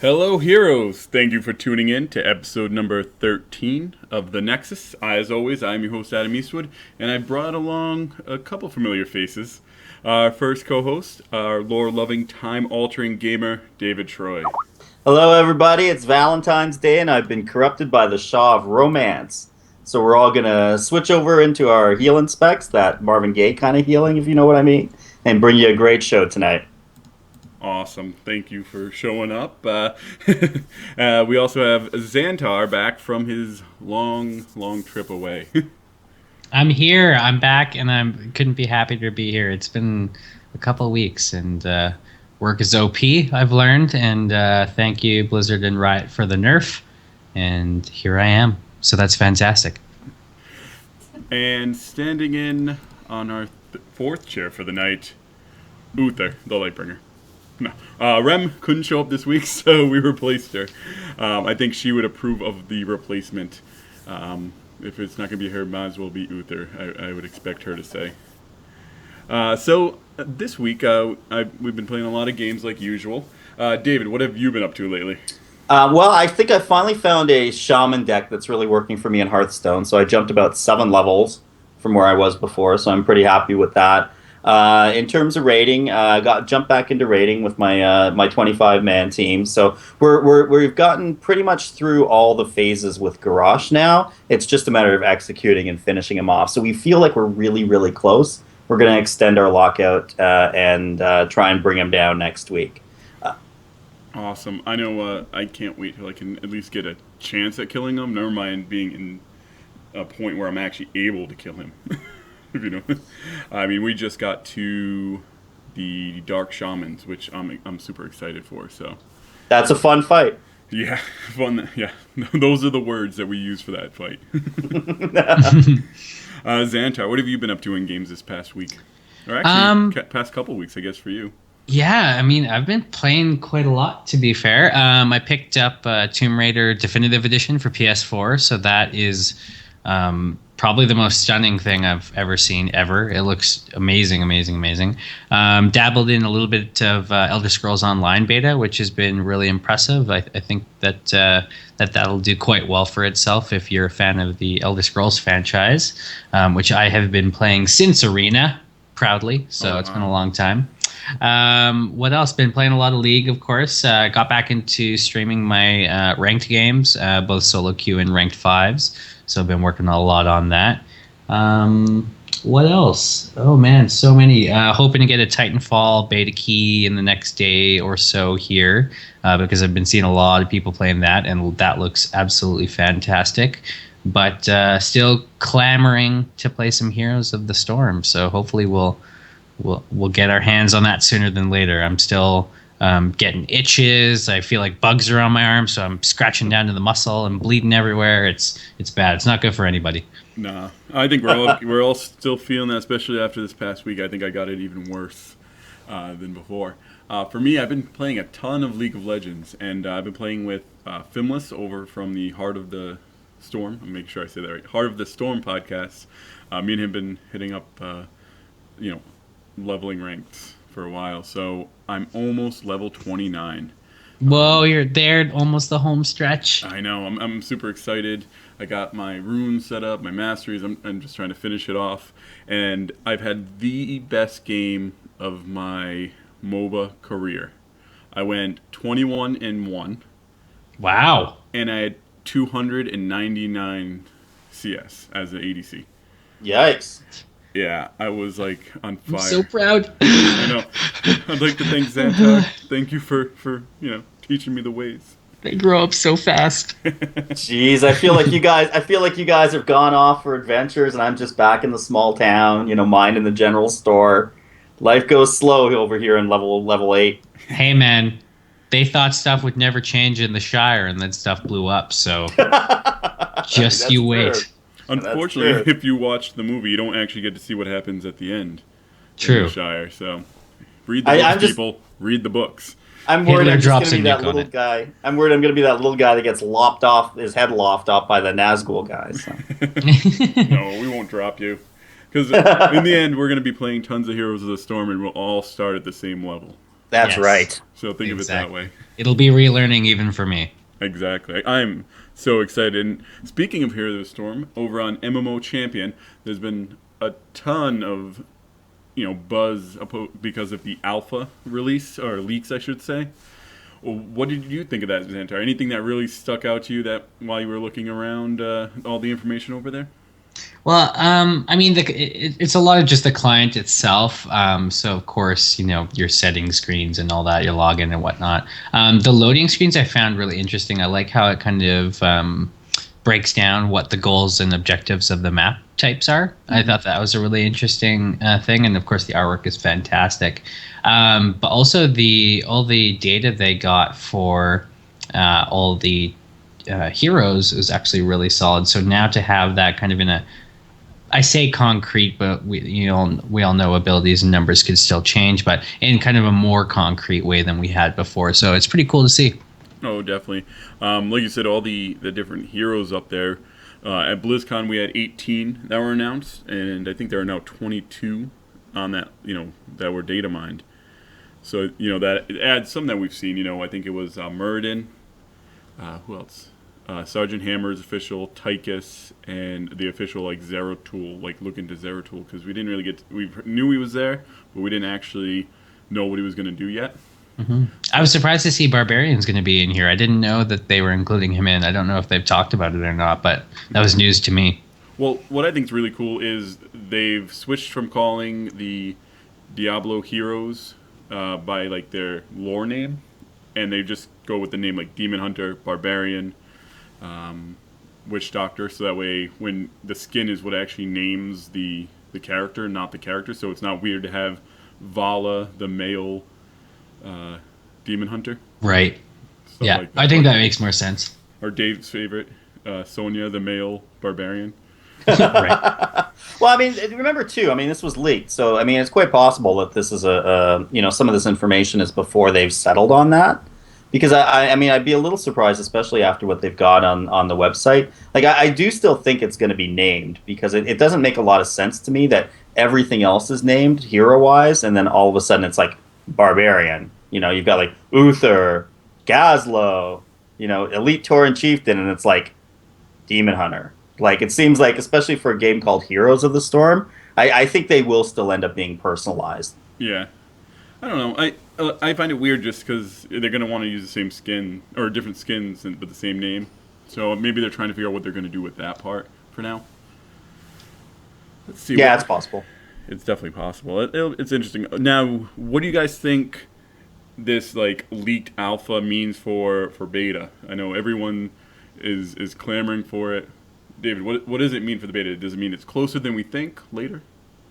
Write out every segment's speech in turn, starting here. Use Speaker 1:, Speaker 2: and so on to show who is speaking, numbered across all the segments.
Speaker 1: Hello, heroes! Thank you for tuning in to episode number 13 of The Nexus. As always, I'm your host, Adam Eastwood, and I brought along a couple familiar faces. Our first co-host, our lore-loving, time-altering gamer, David Troy.
Speaker 2: Hello, everybody. It's Valentine's Day, and I've been corrupted by the Shaw of Romance. So we're all gonna switch over into our healing specs, that Marvin Gaye kind of healing, if you know what I mean, and bring you a great show tonight.
Speaker 1: Awesome. Thank you for showing up. We also have Xantar back from his long, long trip away.
Speaker 3: I'm here. I'm back, and I couldn't be happier to be here. It's been a couple of weeks, and work is OP, I've learned, and thank you, Blizzard and Riot, for the nerf, and here I am. So that's fantastic.
Speaker 1: And standing in on our fourth chair for the night, Uther, the Lightbringer. No, Rem couldn't show up this week, so we replaced her. I think she would approve of the replacement. If it's not going to be her, might as well be Uther, I would expect her to say. So this week, we've been playing a lot of games like usual. David, what have you been up to lately?
Speaker 2: Well, I think I finally found a Shaman deck that's really working for me in Hearthstone, so I jumped about 7 levels from where I was before, so I'm pretty happy with that. In terms of rating, jumped back into rating with my my 25-man team. So we've gotten pretty much through all the phases with Garrosh now. It's just a matter of executing and finishing him off. So we feel like we're really, really close. We're going to extend our lockout and try and bring him down next week.
Speaker 1: Awesome. I know I can't wait till I can at least get a chance at killing him. Never mind being in a point where I'm actually able to kill him. If you know, I mean, we just got to the Dark Shamans, which I'm super excited for. So
Speaker 2: that's a fun fight.
Speaker 1: Yeah, fun. Yeah, those are the words that we use for that fight. Xantar, what have you been up to in games this past week? Or actually, past couple weeks, I guess, for you.
Speaker 3: Yeah, I mean, I've been playing quite a lot, to be fair. I picked up Tomb Raider Definitive Edition for PS4, so that is probably the most stunning thing I've ever seen ever. It looks amazing, amazing, amazing. Dabbled in a little bit of Elder Scrolls Online beta, which has been really impressive. I think that that'll do quite well for itself if you're a fan of the Elder Scrolls franchise, which I have been playing since Arena, proudly. So It's been a long time. What else? Been playing a lot of League, of course. Got back into streaming my ranked games, both solo queue and ranked 5s. So I've been working a lot on that. What else? Oh man, so many. Hoping to get a Titanfall beta key in the next day or so here, because I've been seeing a lot of people playing that, and that looks absolutely fantastic. But still clamoring to play some Heroes of the Storm. So hopefully we'll get our hands on that sooner than later. I'm still getting itches. I feel like bugs are on my arm, so I'm scratching down to the muscle and bleeding everywhere. It's bad. It's not good for anybody.
Speaker 1: Nah, I think we're all still feeling that, especially after this past week. I think I got it even worse than before. For me, I've been playing a ton of League of Legends, and I've been playing with Fimless over from the Heart of the Storm. I'll make sure I say that right. Heart of the Storm podcast. Me and him have been hitting up, leveling ranks for a while, so I'm almost level 29.
Speaker 3: Whoa, you're there, almost the home stretch.
Speaker 1: I know. I'm super excited. I got my runes set up, my masteries. I'm just trying to finish it off, and I've had the best game of my MOBA career. I went 21-1.
Speaker 3: Wow.
Speaker 1: And I had 299 CS as an ADC.
Speaker 2: Yikes.
Speaker 1: Yeah, I was like on fire.
Speaker 3: I'm so proud.
Speaker 1: I know. I'd like to thank Xantar. Thank you for teaching me the ways.
Speaker 3: They grow up so fast.
Speaker 2: Jeez, I feel like you guys have gone off for adventures, and I'm just back in the small town, minding the general store. Life goes slow over here in level 8.
Speaker 3: Hey man, they thought stuff would never change in the Shire, and then stuff blew up. So just you wait.
Speaker 2: True.
Speaker 1: Unfortunately, if you watch the movie, you don't actually get to see what happens at the end.
Speaker 3: True.
Speaker 1: In the Shire. So read the books, people. Read the books.
Speaker 2: I'm worried I'm just going to be that little guy. I'm worried I'm going to be that little guy that gets his head lopped off by the Nazgul guys. So.
Speaker 1: No, we won't drop you. Because in the end, we're going to be playing tons of Heroes of the Storm, and we'll all start at the same level.
Speaker 2: That's
Speaker 3: Yes,
Speaker 2: right.
Speaker 1: So think of it that way.
Speaker 3: It'll be relearning even for me.
Speaker 1: Exactly. I'm so excited. And speaking of Heroes of the Storm, over on MMO Champion, there's been a ton of buzz because of the alpha release or leaks, I should say. What did you think of that, Xantar? Anything that really stuck out to you that while you were looking around all the information over there?
Speaker 3: Well, I mean, it's a lot of just the client itself. So of course, your setting screens and all that, your login and whatnot. The loading screens I found really interesting. I like how it kind of breaks down what the goals and objectives of the map types are. I thought that was a really interesting thing, and of course, the artwork is fantastic. But also all the data they got for all the heroes is actually really solid. So now to have that kind of in a, I say concrete, but we all know abilities and numbers could still change, but in kind of a more concrete way than we had before. So it's pretty cool to see.
Speaker 1: Oh, definitely. Like you said, all the different heroes up there. At BlizzCon, we had 18 that were announced, and I think there are now 22 on that, that were data mined. So, that it adds some that we've seen. I think it was Muradin. Who else? Sergeant Hammer's official, Tychus, and the official Zeratul, look into Zeratul, because we didn't really we knew he was there, but we didn't actually know what he was going to do yet.
Speaker 3: I was surprised to see Barbarian's going to be in here. I didn't know that they were including him in. I don't know if they've talked about it or not, but that was news to me.
Speaker 1: Well, what I think is really cool is they've switched from calling the Diablo heroes by their lore name, and they just go with the name Demon Hunter, Barbarian, Witch Doctor, so that way when the skin is what actually names the character, not the character, so it's not weird to have Vala, the male Demon Hunter.
Speaker 3: Right.
Speaker 1: Stuff
Speaker 3: Yeah,
Speaker 1: like that.
Speaker 3: I think that makes more sense.
Speaker 1: Or Dave's favorite, Sonya, the male barbarian.
Speaker 3: Right.
Speaker 2: Well, I mean, remember too. I mean, this was leaked, so I mean, it's quite possible that this is some of this information is before they've settled on that. Because I mean, I'd be a little surprised, especially after what they've got on the website. I do still think it's going to be named because it doesn't make a lot of sense to me that everything else is named hero-wise, and then all of a sudden it's Barbarian. You've got Uther, Gazlo, Elite Tauren Chieftain, and it's Demon Hunter. It seems especially for a game called Heroes of the Storm, I think they will still end up being personalized.
Speaker 1: Yeah. I don't know. I find it weird just because they're going to want to use the same skin or different skins but the same name. So maybe they're trying to figure out what they're going to do with that part for now. Let's see.
Speaker 2: Yeah, it's possible.
Speaker 1: It's definitely possible. It's interesting. Now, what do you guys think this leaked alpha means for beta? I know everyone is clamoring for it. David, what does it mean for the beta? Does it mean it's closer than we think later?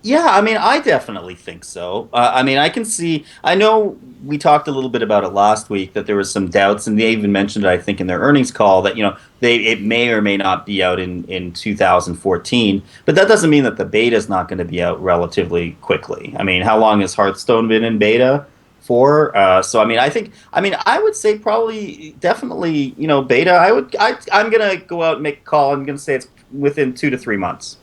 Speaker 2: Yeah, I mean, I definitely think so. I mean, I can see. I know we talked a little bit about it last week that there was some doubts, and they even mentioned it, I think, in their earnings call that it may or may not be out in 2014. But that doesn't mean that the beta is not going to be out relatively quickly. I mean, how long has Hearthstone been in beta for? So I mean, I would say probably definitely beta. I'm gonna go out and make a call. I'm gonna say it's within 2 to 3 months.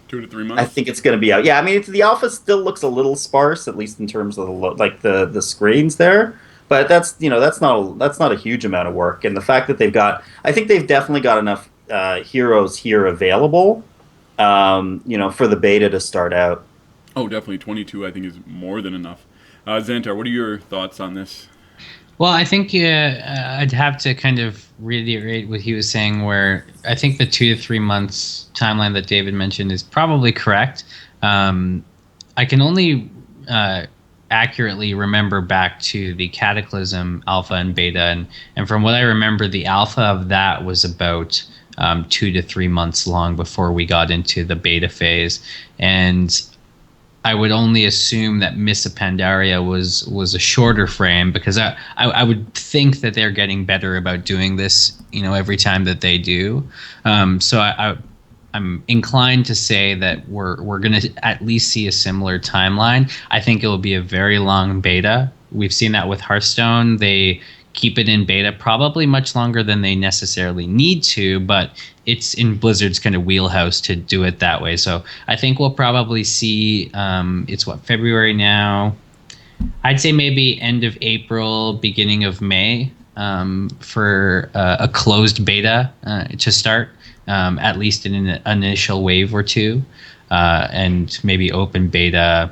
Speaker 1: 2 to 3 months.
Speaker 2: I think it's going to be out. Yeah, I mean, the alpha still looks a little sparse, at least in terms of the screens there. But that's not a huge amount of work. And the fact that I think they've definitely got enough heroes here available, for the beta to start out.
Speaker 1: Oh, definitely 22. I think is more than enough. Xantar, what are your thoughts on this?
Speaker 3: Well, I think I'd have to kind of reiterate what he was saying, where I think the 2 to 3 months timeline that David mentioned is probably correct. I can only accurately remember back to the Cataclysm alpha and beta, and from what I remember, the alpha of that was about 2 to 3 months long before we got into the beta phase, and I would only assume that Miss Pandaria was a shorter frame, because I would think that they're getting better about doing this, every time that they do. So I'm inclined to say that we're going to at least see a similar timeline. I think it will be a very long beta. We've seen that with Hearthstone. They keep it in beta probably much longer than they necessarily need to, but it's in Blizzard's kind of wheelhouse to do it that way. So I think we'll probably see, it's February now. I'd say maybe end of April, beginning of May, for a closed beta to start, at least in an initial wave or two, and maybe open beta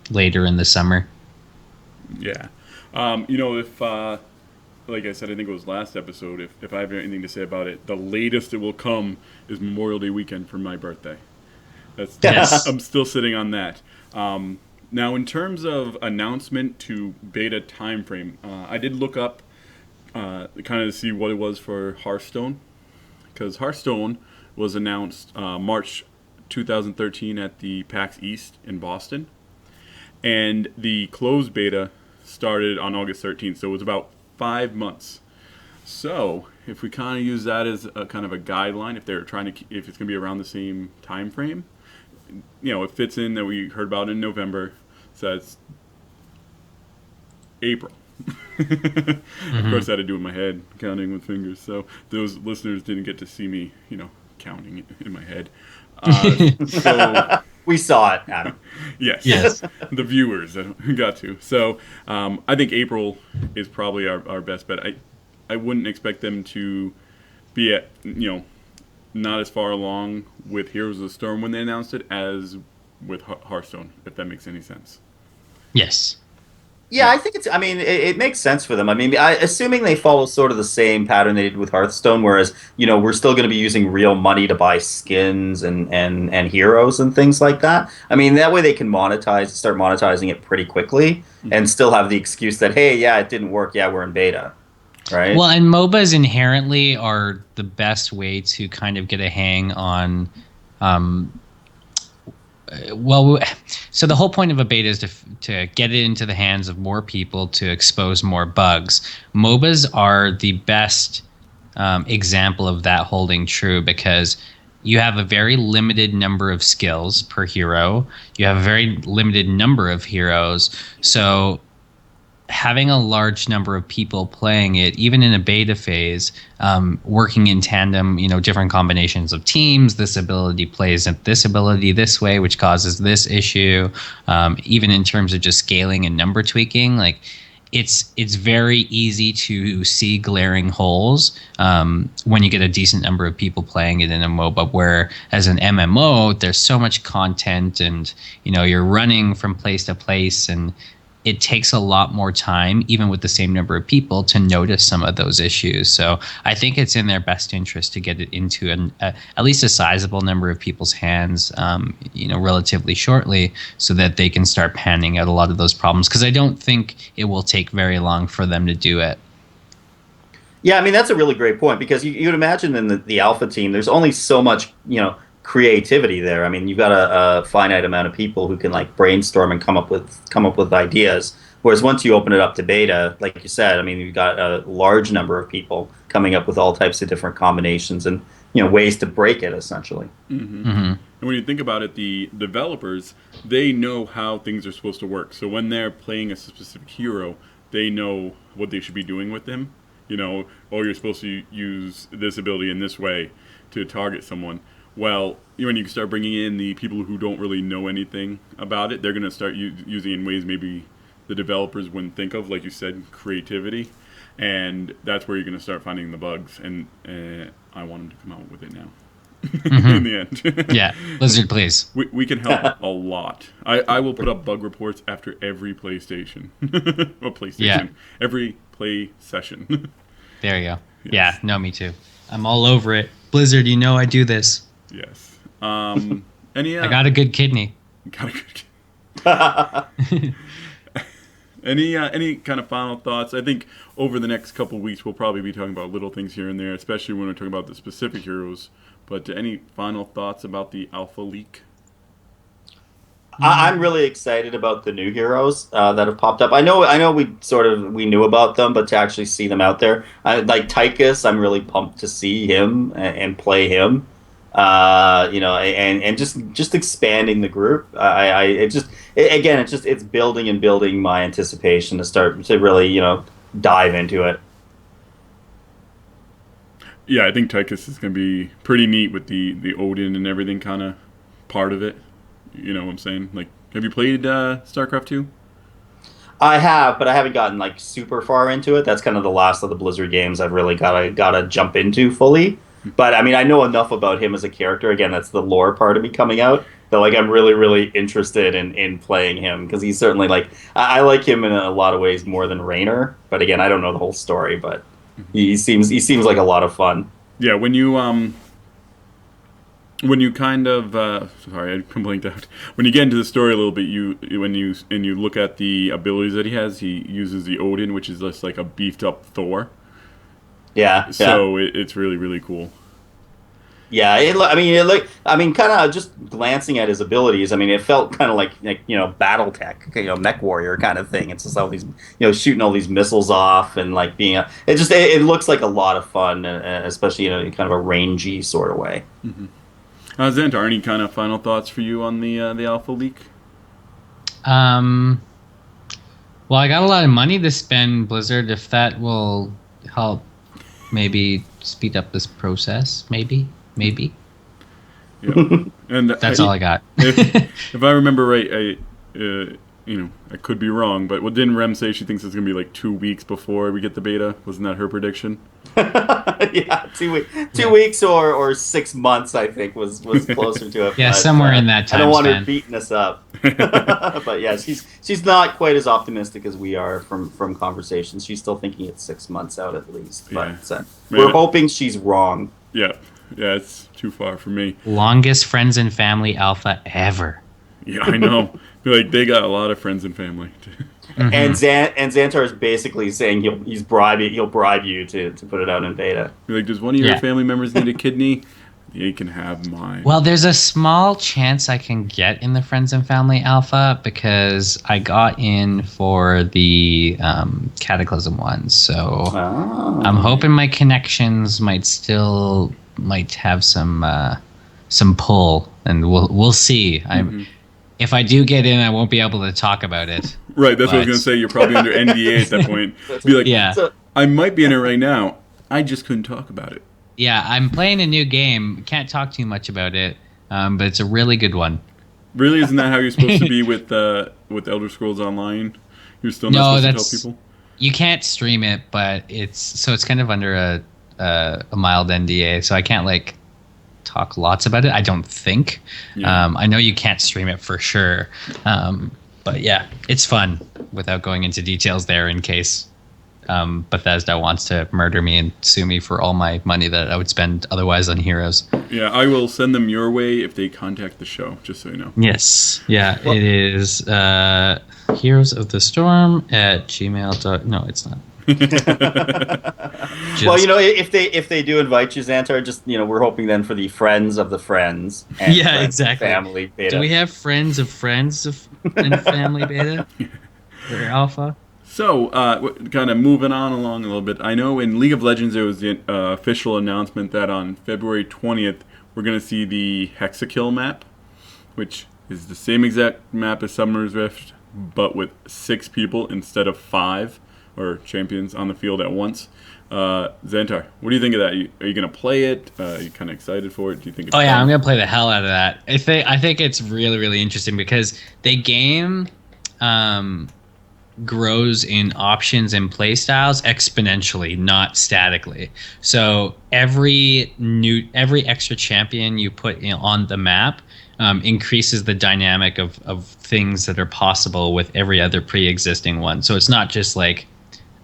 Speaker 3: later in the summer.
Speaker 1: Yeah. If like I said, I think it was last episode. If I have anything to say about it, the latest it will come is Memorial Day weekend for my birthday. That's
Speaker 3: Yes.
Speaker 1: I'm still sitting on that. Now, in terms of announcement to beta timeframe, I did look up kind of to see what it was for Hearthstone, because Hearthstone was announced March 2013 at the PAX East in Boston, and the closed beta started on August 13th, so it was about 5 months. So, if we kind of use that as a kind of a guideline, if they're trying to, if it's going to be around the same time frame, it fits in that we heard about in November. So it's April. Of course, I had to do it in my head, counting with fingers. So those listeners didn't get to see me, counting it in my head. So
Speaker 2: We saw it, Adam.
Speaker 1: yes,
Speaker 3: Yes.
Speaker 1: the viewers got to. So I think April is probably our best bet. I wouldn't expect them to be at not as far along with Heroes of the Storm when they announced it as with Hearthstone, if that makes any sense.
Speaker 3: Yes.
Speaker 2: Yeah, I think it makes sense for them. I mean, assuming they follow sort of the same pattern they did with Hearthstone, whereas, we're still going to be using real money to buy skins and heroes and things like that. I mean, that way they can start monetizing it pretty quickly and still have the excuse that, hey, yeah, it didn't work. Yeah, we're in beta. Right?
Speaker 3: Well, and MOBAs inherently are the best way to kind of get a hang on. Well, so the whole point of a beta is to get it into the hands of more people to expose more bugs. MOBAs are the best example of that holding true, because you have a very limited number of skills per hero. You have a very limited number of heroes. So having a large number of people playing it, even in a beta phase, working in tandem, different combinations of teams, this ability plays at this ability this way, which causes this issue, even in terms of just scaling and number tweaking, like it's very easy to see glaring holes when you get a decent number of people playing it in a MOBA, where as an MMO, there's so much content and, you're running from place to place, and it takes a lot more time, even with the same number of people, to notice some of those issues. So I think it's in their best interest to get it into at least a sizable number of people's hands, relatively shortly, so that they can start panning out a lot of those problems. Because I don't think it will take very long for them to do it.
Speaker 2: Yeah, I mean, that's a really great point, because you'd imagine in the alpha team, there's only so much, creativity there. I mean, you've got a finite amount of people who can like brainstorm and come up with ideas. Whereas once you open it up to beta, like you said, I mean, you've got a large number of people coming up with all types of different combinations and ways to break it, essentially.
Speaker 1: Mm-hmm. Mm-hmm. And when you think about it, the developers, they know how things are supposed to work. So when they're playing a specific hero, they know what they should be doing with him. You're supposed to use this ability in this way to target someone. Well, when you start bringing in the people who don't really know anything about it, they're going to start using it in ways maybe the developers wouldn't think of, like you said, creativity. And that's where you're going to start finding the bugs. And I want them to come out with it now. In the end.
Speaker 3: Yeah, Blizzard, please.
Speaker 1: We can help a lot. I will put up bug reports after every PlayStation. Or PlayStation.
Speaker 3: Yeah.
Speaker 1: Every play session.
Speaker 3: There you go.
Speaker 1: Yes.
Speaker 3: Yeah, no, me too. I'm all over it. Blizzard, I do this.
Speaker 1: Yes. I
Speaker 3: got a good kidney.
Speaker 1: Got a good Any kind of final thoughts? I think over the next couple of weeks we'll probably be talking about little things here and there, especially when we're talking about the specific heroes. But any final thoughts about the alpha leak?
Speaker 2: I'm really excited about the new heroes that have popped up. I know we knew about them, but to actually see them out there, like Tychus, I'm really pumped to see him and play him. And just expanding the group. It's building and building my anticipation to start to really dive into it.
Speaker 1: Yeah, I think Tychus is going to be pretty neat with the Odin and everything kind of part of it. You know what I'm saying? Like, have you played StarCraft 2?
Speaker 2: I have, but I haven't gotten like super far into it. That's kind of the last of the Blizzard games I've really gotta jump into fully. But I mean, I know enough about him as a character. Again, that's the lore part of me coming out. That like I'm really interested in playing him because he's certainly like I like him in a lot of ways more than Raynor. But again, I don't know the whole story, but he seems like a lot of fun.
Speaker 1: Yeah, when you kind of sorry, I blanked out. When you get into the story a little bit, you look at the abilities that he has. He uses the Odin, which is just like a beefed up Thor.
Speaker 2: Yeah,
Speaker 1: So it's really cool.
Speaker 2: yeah. I mean, kind of just glancing at his abilities. I mean, it felt kind of like BattleTech, Mech Warrior kind of thing. It's just all these shooting all these missiles off and like being it looks like a lot of fun, especially in a kind of a rangy sort of way.
Speaker 1: Mm-hmm. Xantar, any kind of final thoughts for you on the alpha leak?
Speaker 3: Well, I got a lot of money to spend, Blizzard. If that will help, maybe speed up this process. Maybe.
Speaker 1: Yeah, and
Speaker 3: That's all I got.
Speaker 1: if I remember right, I could be wrong, but didn't Rem say she thinks it's gonna be like 2 weeks before we get the beta? Wasn't that her prediction?
Speaker 2: Yeah, 2 weeks or 6 months, I think was closer to it.
Speaker 3: Yeah,
Speaker 2: but,
Speaker 3: somewhere in that time
Speaker 2: I don't want
Speaker 3: span.
Speaker 2: her beating us up. But yeah, she's not quite as optimistic as we are from conversations. She's still thinking it's 6 months out at least. But we're hoping she's wrong.
Speaker 1: Yeah, it's too far for me.
Speaker 3: Longest friends and family alpha ever.
Speaker 1: Yeah, I know. Like they got a lot of friends and family.
Speaker 2: Mm-hmm. And Xantar is basically saying he'll bribe you to put it out in beta.
Speaker 1: Like, does one of your family members need a kidney? They can have mine.
Speaker 3: Well, there's a small chance I can get in the Friends and Family Alpha because I got in for the Cataclysm one. So I'm hoping my connections might have some pull, and we'll see. If I do get in, I won't be able to talk about it.
Speaker 1: Right, that's what I was going to say. You're probably under NDA at that point. Be like,
Speaker 3: yeah.
Speaker 1: I might be in it right now. I just couldn't talk about it.
Speaker 3: Yeah, I'm playing a new game. Can't talk too much about it, but it's a really good one.
Speaker 1: Really? Isn't that how you're supposed to be with Elder Scrolls Online? You're still not supposed to tell people?
Speaker 3: You can't stream it, but it's kind of under a mild NDA, so I can't like talk lots about it. I don't think. Yeah. I know you can't stream it for sure, but yeah, it's fun without going into details there in case Bethesda wants to murder me and sue me for all my money that I would spend otherwise on Heroes.
Speaker 1: Yeah, I will send them your way if they contact the show, just so you know.
Speaker 3: Yes. Yeah, well, it is Heroes of the Storm at gmail. No, it's not.
Speaker 2: Well, if they do invite you, Xantar, just we're hoping then for the friends of the friends. And
Speaker 3: yeah, exactly.
Speaker 2: Family beta.
Speaker 3: Do we have friends of and family beta or alpha?
Speaker 1: So, kind of moving on along a little bit. I know in League of Legends there was the official announcement that on February 20th we're going to see the Hexakill map, which is the same exact map as Summoner's Rift, but with 6 people instead of 5. Or champions on the field at once. Xantar, what do you think of that? Are you going to play it? Are you kind of excited for it? Do you think?
Speaker 3: I'm going to play the hell out of that. I think it's really interesting because the game grows in options and play styles exponentially, not statically. So every extra champion you put on the map increases the dynamic of things that are possible with every other pre-existing one. So it's not just like,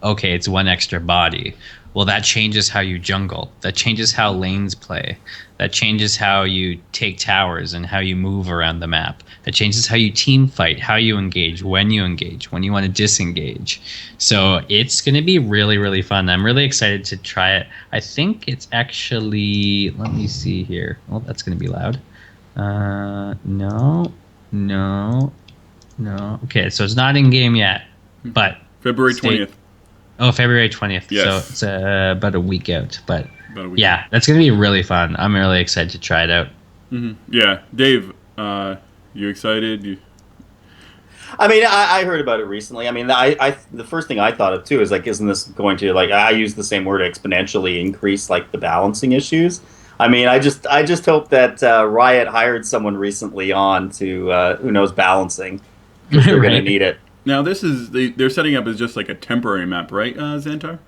Speaker 3: okay, it's one extra body. Well, that changes how you jungle. That changes how lanes play. That changes how you take towers and how you move around the map. That changes how you team fight, how you engage, when you want to disengage. So it's going to be really fun. I'm really excited to try it. I think it's actually, let me see here. Oh, that's going to be loud. No. Okay, so it's not in game yet, but
Speaker 1: February 20th.
Speaker 3: Oh, February 20th.
Speaker 1: Yes.
Speaker 3: So it's about a week out. But yeah, that's going to be really fun. I'm really excited to try it out.
Speaker 1: Mm-hmm. Yeah. Dave, you excited?
Speaker 2: I mean, I heard about it recently. I mean, the first thing I thought of, too, is like, isn't this going to, like, I use the same word, exponentially increase, like, the balancing issues? I mean, I just hope that Riot hired someone recently on to, who knows balancing, because they're going to need it.
Speaker 1: Now this is they're setting up as just like a temporary map, right, Xantar?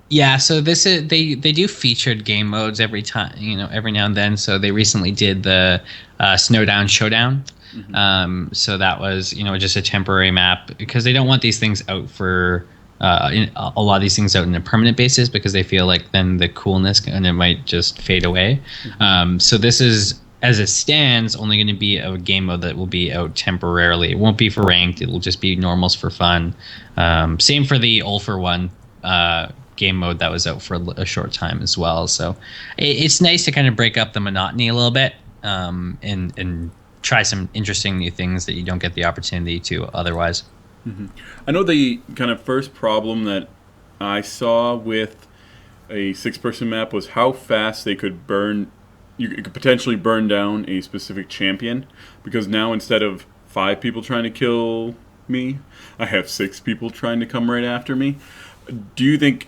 Speaker 3: Yeah, so this is they do featured game modes every time, every now and then. So they recently did the Snowdown Showdown. So that was just a temporary map because they don't want these things out for a lot of these things out on a permanent basis because they feel like then the coolness and it might just fade away. So this is, as it stands, only going to be a game mode that will be out temporarily. It won't be for ranked. It will just be normals for fun. Same for the All for One game mode that was out for a short time as well. So it's nice to kind of break up the monotony a little bit and try some interesting new things that you don't get the opportunity to otherwise.
Speaker 1: I know the kind of first problem that I saw with a 6-person map was how fast they could burn. You could potentially burn down a specific champion because now instead of 5 people trying to kill me, I have 6 people trying to come right after me. Do you think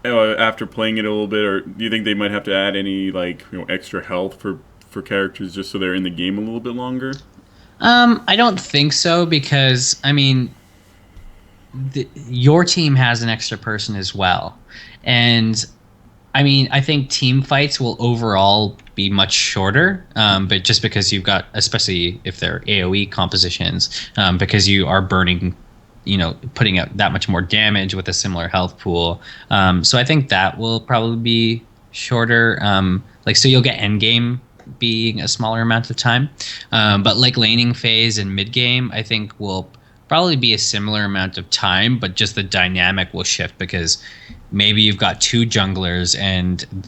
Speaker 1: after playing it a little bit, or do you think they might have to add any extra health for characters just so they're in the game a little bit longer?
Speaker 3: I don't think so because your team has an extra person as well, and I think team fights will overall be much shorter, but just because you've got, especially if they're AoE compositions, because you are burning, putting out that much more damage with a similar health pool. So I think that will probably be shorter. So you'll get endgame being a smaller amount of time. But like laning phase and mid game, I think will probably be a similar amount of time, but just the dynamic will shift because maybe you've got 2 junglers and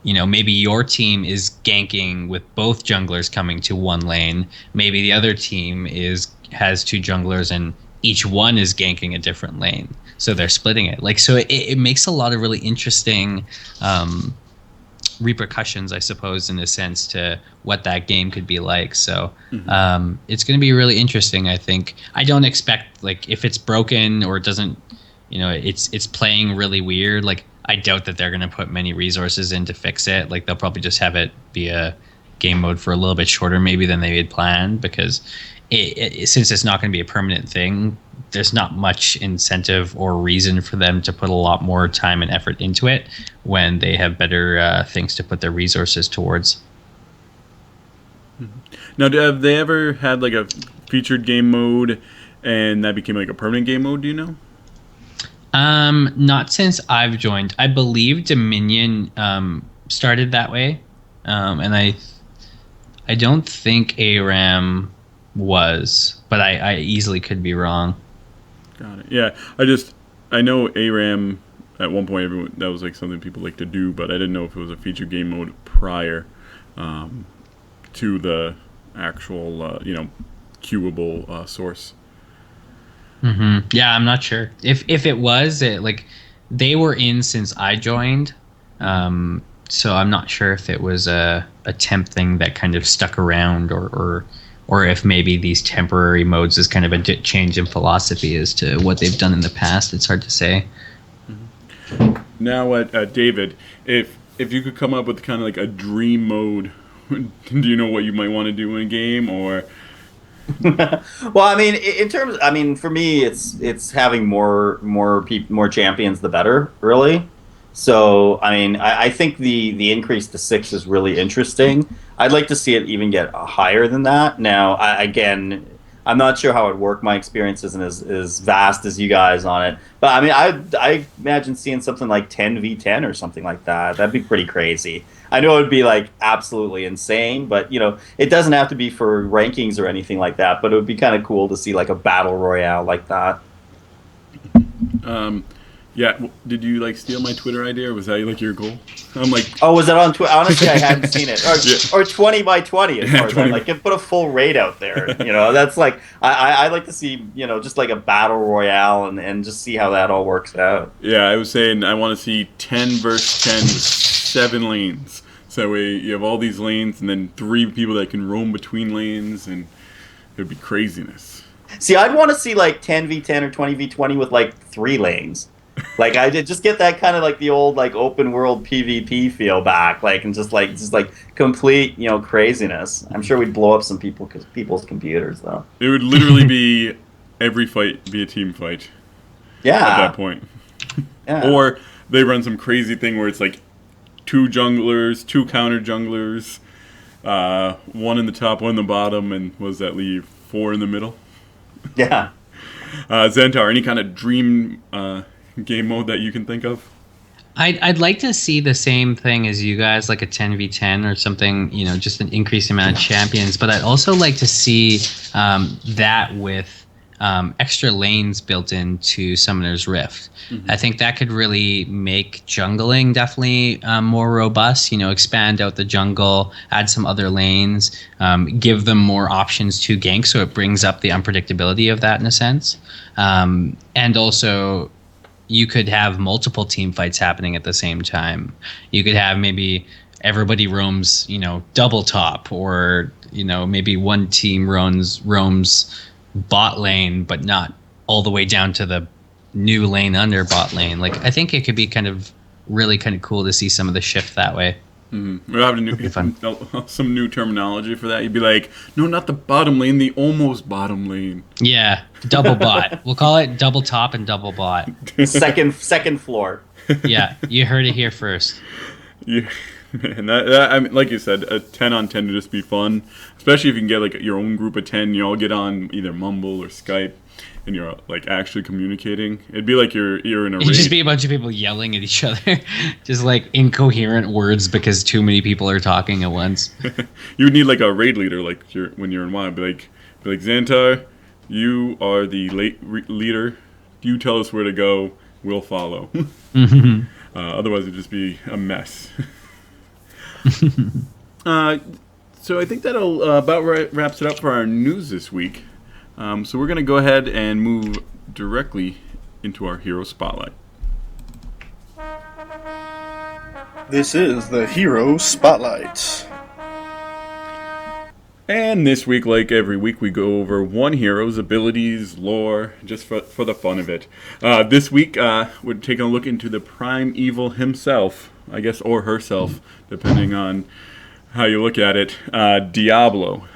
Speaker 3: maybe your team is ganking with both junglers coming to one lane. Maybe the other team has 2 junglers and each one is ganking a different lane. So they're splitting it. So it makes a lot of really interesting repercussions, I suppose, in a sense to what that game could be like. So it's going to be really interesting, I think. I don't expect, if it's broken or it doesn't, it's playing really weird, I doubt that they're going to put many resources in to fix it. They'll probably just have it be a game mode for a little bit shorter maybe than they had planned because since it's not going to be a permanent thing, there's not much incentive or reason for them to put a lot more time and effort into it when they have better things to put their resources towards.
Speaker 1: Now, have they ever had a featured game mode and that became a permanent game mode, do you know?
Speaker 3: Not since I've joined. I believe Dominion started that way, and I don't think ARAM was, but I easily could be wrong.
Speaker 1: Got it. Yeah, I know ARAM at one point that was something people like to do, but I didn't know if it was a featured game mode prior to the actual queuable source.
Speaker 3: Yeah, I'm not sure if it was they were in since I joined, so I'm not sure if it was a temp thing that kind of stuck around or if maybe these temporary modes is kind of a change in philosophy as to what they've done in the past. It's hard to say.
Speaker 1: Now, David, if you could come up with kind of a dream mode, do you know what you might want to do in a game or?
Speaker 2: Well, in terms, for me, it's having more champions, the better, really. So, I think the increase to 6 is really interesting. I'd like to see it even get higher than that. Now, I'm not sure how it would work. My experience isn't as vast as you guys on it. But, I imagine seeing something like 10v10 or something like that. That'd be pretty crazy. I know it would be absolutely insane, but it doesn't have to be for rankings or anything like that. But it would be kind of cool to see a battle royale like that.
Speaker 1: Yeah, did you steal my Twitter idea, or was that your goal? I'm
Speaker 2: oh, was that on Twitter? Honestly, I hadn't seen it. Or 20 by 20 as far as
Speaker 1: 20.
Speaker 2: put a full raid out there. That's I like to see just a battle royale and just see how that all works out.
Speaker 1: Yeah, I was saying I want to see 10 versus 10 with 7 lanes. So that way you have all these lanes and then 3 people that can roam between lanes, and it would be craziness.
Speaker 2: See, I'd want to see 10v10 or 20v20 with 3 lanes. I did just get that kind of the old open world PvP feel back, and just complete craziness. I'm sure we'd blow up some people's computers though.
Speaker 1: It would literally be every fight be a team fight
Speaker 2: Yeah.
Speaker 1: at that point.
Speaker 2: Yeah.
Speaker 1: Or they run some crazy thing where it's like 2 junglers, 2 counter junglers, 1 in the top, 1 in the bottom, and what does that leave? 4 in the middle?
Speaker 2: Yeah.
Speaker 1: Xantar, any kind of dream game mode that you can think of?
Speaker 3: I'd like to see the same thing as you guys, like a 10v10 or something, just an increased amount of champions. But I'd also like to see that with extra lanes built into Summoner's Rift. I think that could really make jungling definitely more robust, expand out the jungle, add some other lanes, give them more options to gank, so it brings up the unpredictability of that in a sense. And also, you could have multiple team fights happening at the same time. You could have maybe everybody roams, double top, or maybe one team roams bot lane, but not all the way down to the new lane under bot lane. Like, I think it could be really kind of cool to see some of the shift that way.
Speaker 1: Mm-hmm. We're having some new terminology for that. You'd be like, no, not the bottom lane, the almost bottom lane.
Speaker 3: Yeah, double bot. We'll call it double top and double bot.
Speaker 2: Second floor.
Speaker 3: Yeah, you heard it here first.
Speaker 1: Yeah, and that I mean, like you said, a 10 on 10 would just be fun, especially if you can get like your own group of 10. You all get on either Mumble or Skype, and you're like actually communicating. It'd be like you're in a raid.
Speaker 3: It'd just be a bunch of people yelling at each other, just like incoherent words because too many people are talking at once.
Speaker 1: You would need like a raid leader, like when you're in WoW. Be like Xantar, you are the leader. You tell us where to go. We'll follow. Otherwise, it'd just be a mess. So I think that'll about wraps it up for our news this week. So we're going to go ahead and move directly into our Hero Spotlight.
Speaker 4: This is the Hero Spotlight.
Speaker 1: And this week, like every week, we go over one hero's abilities, lore, just for the fun of it. This week, we're taking a look into the Primeval himself, I guess, or herself, depending on how you look at it. Diablo.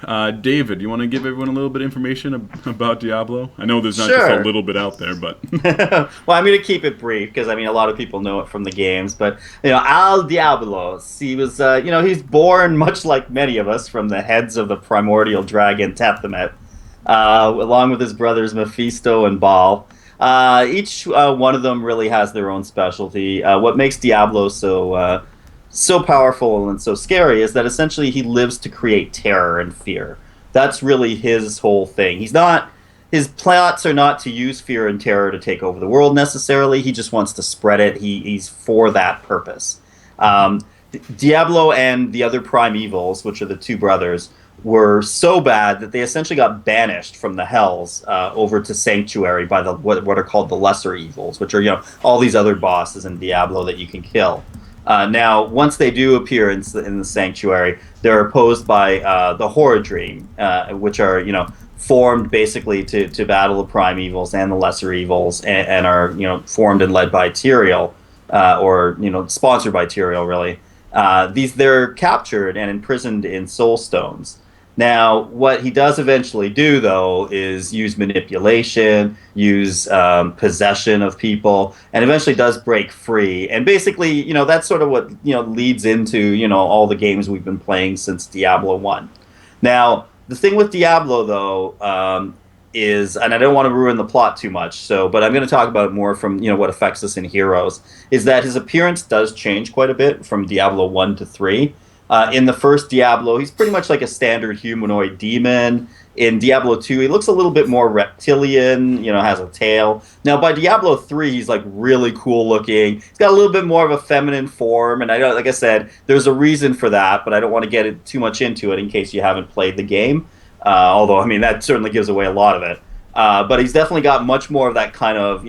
Speaker 1: David, you want to give everyone a little bit of information about Diablo? I know there's not just a little bit out there, but...
Speaker 2: Well, I'm going to keep it brief because, I mean, a lot of people know it from the games. But, Al Diablo, he was, he's born, much like many of us, from the heads of the primordial dragon Tethmet, along with his brothers Mephisto and Baal. Each one of them really has their own specialty. What makes Diablo so powerful and so scary is that essentially he lives to create terror and fear. That's really his whole thing. His plots are not to use fear and terror to take over the world necessarily. He just wants to spread it. He's for that purpose. Diablo and the other primevals, which are the 2 brothers, were so bad that they essentially got banished from the hells over to Sanctuary by what are called the lesser evils, which are all these other bosses in Diablo that you can kill. Now, once they do appear in the Sanctuary, they're opposed by the Horadrim, which are, formed basically to battle the primevals and the lesser evils, and are, formed and led by Tyrael, or, sponsored by Tyrael, really. They're captured and imprisoned in soul stones. Now, what he does eventually do, though, is use manipulation, use possession of people, and eventually does break free. And basically, that's sort of what, leads into, all the games we've been playing since Diablo 1. Now, the thing with Diablo, though, is, and I don't want to ruin the plot too much, but I'm going to talk about it more from, what affects us in Heroes, is that his appearance does change quite a bit from Diablo 1 to 3. In the first Diablo, he's pretty much like a standard humanoid demon. In Diablo 2, he looks a little bit more reptilian, has a tail. Now, by Diablo 3, he's like really cool looking. He's got a little bit more of a feminine form, and like I said, there's a reason for that, but I don't want to get too much into it in case you haven't played the game. Although, I mean, that certainly gives away a lot of it. But he's definitely got much more of that kind of,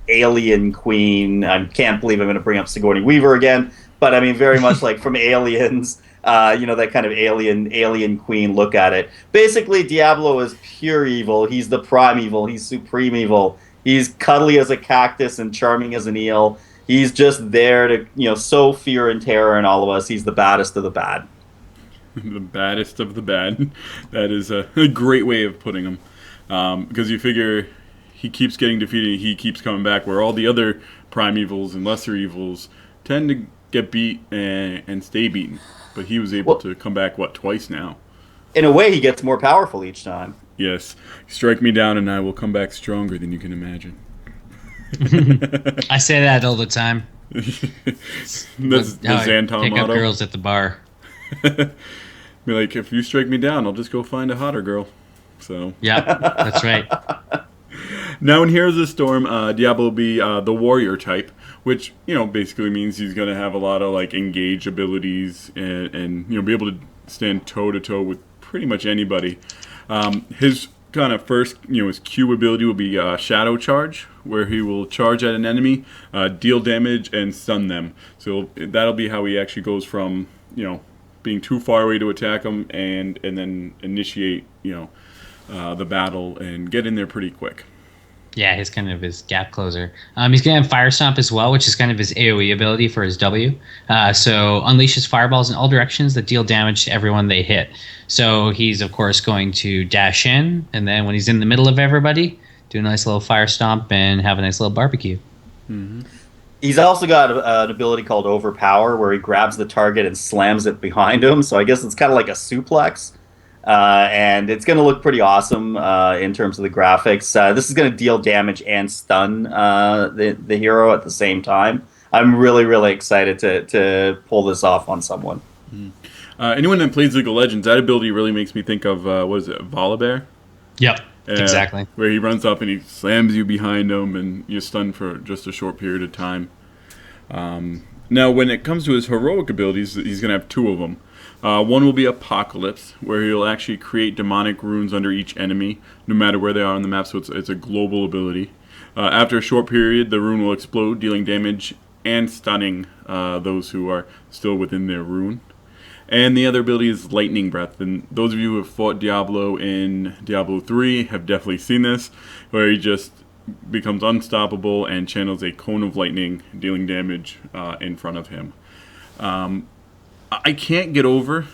Speaker 2: alien queen. I can't believe I'm going to bring up Sigourney Weaver again. But I mean, very much like from Aliens, that kind of alien queen look at it. Basically, Diablo is pure evil. He's the primeval. He's supreme evil. He's cuddly as a cactus and charming as an eel. He's just there to, sow fear and terror in all of us. He's the baddest of the bad.
Speaker 1: The baddest of the bad. That is a great way of putting him. Because you figure he keeps getting defeated, he keeps coming back, where all the other primevals and lesser evils tend to get beat and stay beaten. But he was able to come back, twice now?
Speaker 2: In a way, he gets more powerful each time.
Speaker 1: Yes. Strike me down and I will come back stronger than you can imagine.
Speaker 3: I say that all the time.
Speaker 1: That's the Xantom
Speaker 3: pick up
Speaker 1: motto.
Speaker 3: girls at the bar.
Speaker 1: Be like, if you strike me down, I'll just go find a hotter girl. So
Speaker 3: Yeah, that's right.
Speaker 1: now in Heroes of the Storm, Diablo will be the warrior type, which basically means he's going to have a lot of like engage abilities and be able to stand toe to toe with pretty much anybody. His kind of first, his Q ability will be Shadow Charge, where he will charge at an enemy, deal damage, and stun them. So that'll be how he actually goes from, being too far away to attack them and then initiate, the battle and get in there pretty quick.
Speaker 3: Yeah, his kind of his gap closer. He's going to have Fire Stomp as well, which is kind of his AoE ability for his W. So unleashes fireballs in all directions that deal damage to everyone they hit. So he's, of course, going to dash in, and then when he's in the middle of everybody, do a nice little Fire Stomp and have a nice little barbecue.
Speaker 1: Mm-hmm.
Speaker 2: He's also got an ability called Overpower, where he grabs the target and slams it behind him. So I guess it's kind of like a suplex. And it's going to look pretty awesome in terms of the graphics. This is going to deal damage and stun the hero at the same time. I'm really, really excited to pull this off on someone.
Speaker 1: Mm-hmm. Anyone that plays League of Legends, that ability really makes me think of, what is it, Volibear?
Speaker 3: Yep, exactly.
Speaker 1: Where he runs up and he slams you behind him and you're stunned for just a short period of time. Now, when it comes to his heroic abilities, he's going to have two of them. One will be Apocalypse, where he'll actually create demonic runes under each enemy, no matter where they are on the map, so it's a global ability. After a short period, the rune will explode, dealing damage and stunning those who are still within their rune. And the other ability is Lightning Breath, and those of you who have fought Diablo in Diablo 3 have definitely seen this, where he just becomes unstoppable and channels a cone of lightning, dealing damage in front of him. I can't get over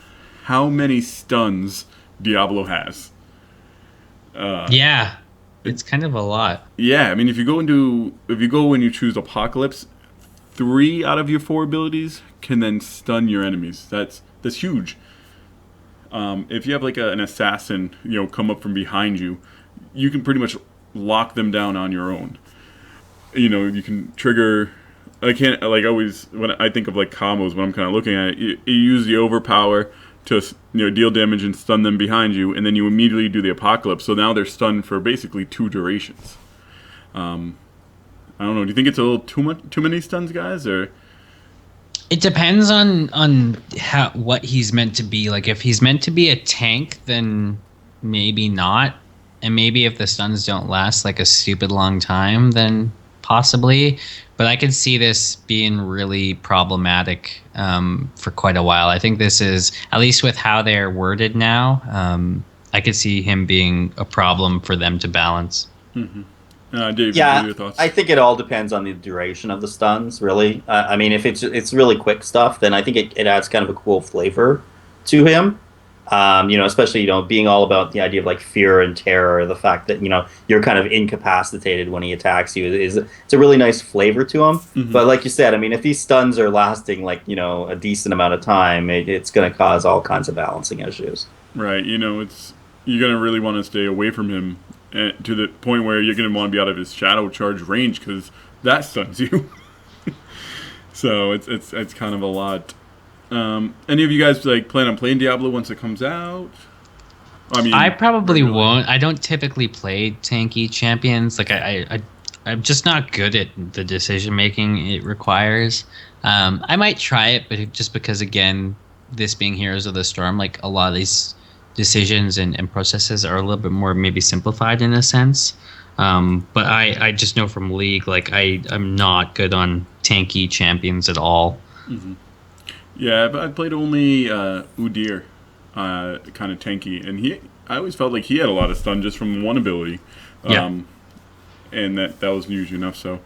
Speaker 1: how many stuns Diablo has.
Speaker 3: Yeah, it's kind of a lot.
Speaker 1: Yeah, I mean, if you go and you choose Apocalypse, 3 out of your 4 abilities can then stun your enemies. That's huge. If you have like an assassin, come up from behind you, you can pretty much lock them down on your own. You can trigger. I can't, like, always, when I think of, like, combos, when I'm kind of looking at it, you use the Overpower to, deal damage and stun them behind you, and then you immediately do the Apocalypse, so now they're stunned for basically 2 durations. I don't know, do you think it's a little too many stuns, guys, or?
Speaker 3: It depends on what he's meant to be. Like, if he's meant to be a tank, then maybe not, and maybe if the stuns don't last, like, a stupid long time, then possibly. But I could see this being really problematic for quite a while. I think this is, at least with how they're worded now, I could see him being a problem for them to balance.
Speaker 1: Mm-hmm. Dave,
Speaker 2: yeah,
Speaker 1: what are your thoughts?
Speaker 2: I think it all depends on the duration of the stuns, really. I mean, if it's really quick stuff, then I think it adds kind of a cool flavor to him. Especially, being all about the idea of like fear and terror, the fact that, you're kind of incapacitated when he attacks you it's a really nice flavor to him. Mm-hmm. But like you said, I mean, if these stuns are lasting like, a decent amount of time, it's going to cause all kinds of balancing issues.
Speaker 1: Right. You're going to really want to stay away from him to the point where you're going to want to be out of his Shadow Charge range because that stuns you. So it's kind of a lot. Any of you guys plan on playing Diablo once it comes out?
Speaker 3: I probably won't. I don't typically play tanky champions. Like I'm just not good at the decision making it requires. I might try it, but just because, again, this being Heroes of the Storm, like a lot of these decisions and processes are a little bit more maybe simplified in a sense. But I just know from League, like I'm not good on tanky champions at all.
Speaker 1: Mm-hmm. Yeah, but I played only Udyr, kind of tanky, and I always felt like he had a lot of stun just from one ability, and that was usually enough. So,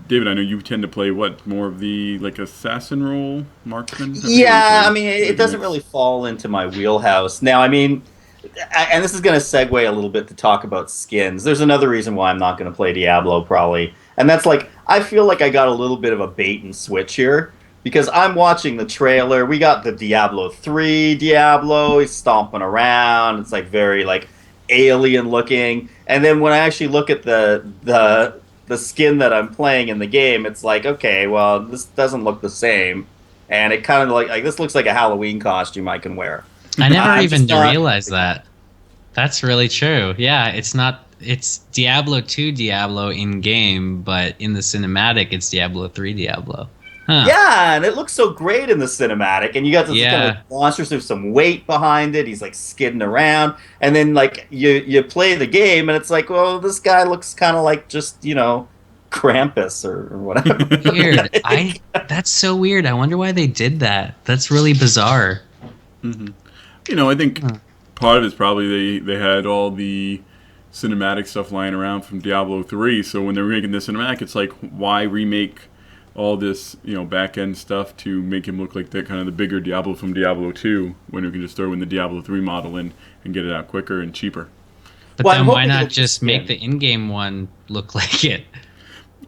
Speaker 1: David, I know you tend to play more of the like assassin role, marksman.
Speaker 2: Yeah, I mean, it doesn't really fall into my wheelhouse. Now, I mean, And this is going to segue a little bit to talk about skins. There's another reason why I'm not going to play Diablo probably, and that's like I feel like I got a little bit of a bait and switch here because I'm watching the trailer. We got the Diablo 3 Diablo. He's stomping around. It's like very like alien looking, and then when I actually look at the skin that I'm playing in the game, it's like okay, well this doesn't look the same, and it kind of like this looks like a Halloween costume I can wear.
Speaker 3: I never
Speaker 2: I'm
Speaker 3: even
Speaker 2: just not-
Speaker 3: realized that. That's really true. Yeah, it's not. It's Diablo 2 Diablo in game, but in the cinematic, it's Diablo 3 Diablo. Huh.
Speaker 2: Yeah, and it looks so great in the cinematic, and you got this kind
Speaker 3: Yeah.
Speaker 2: of monsters with some weight behind it. He's like skidding around, and then like you play the game, and it's like, well, this guy looks kind of like just Krampus or whatever.
Speaker 3: Weird. That's so weird. I wonder why they did that. That's really bizarre.
Speaker 1: I think part of it's probably they had all the cinematic stuff lying around from Diablo 3, so when they're making the cinematic, it's like, why remake all this, back end stuff to make him look like that kind of the bigger Diablo from Diablo 2 when we can just throw in the Diablo 3 model in and get it out quicker and cheaper.
Speaker 3: But
Speaker 2: Well,
Speaker 3: then
Speaker 2: I'm
Speaker 3: why
Speaker 2: hoping
Speaker 3: not
Speaker 2: it'll
Speaker 3: just make
Speaker 2: skin.
Speaker 3: the in-game one look like it?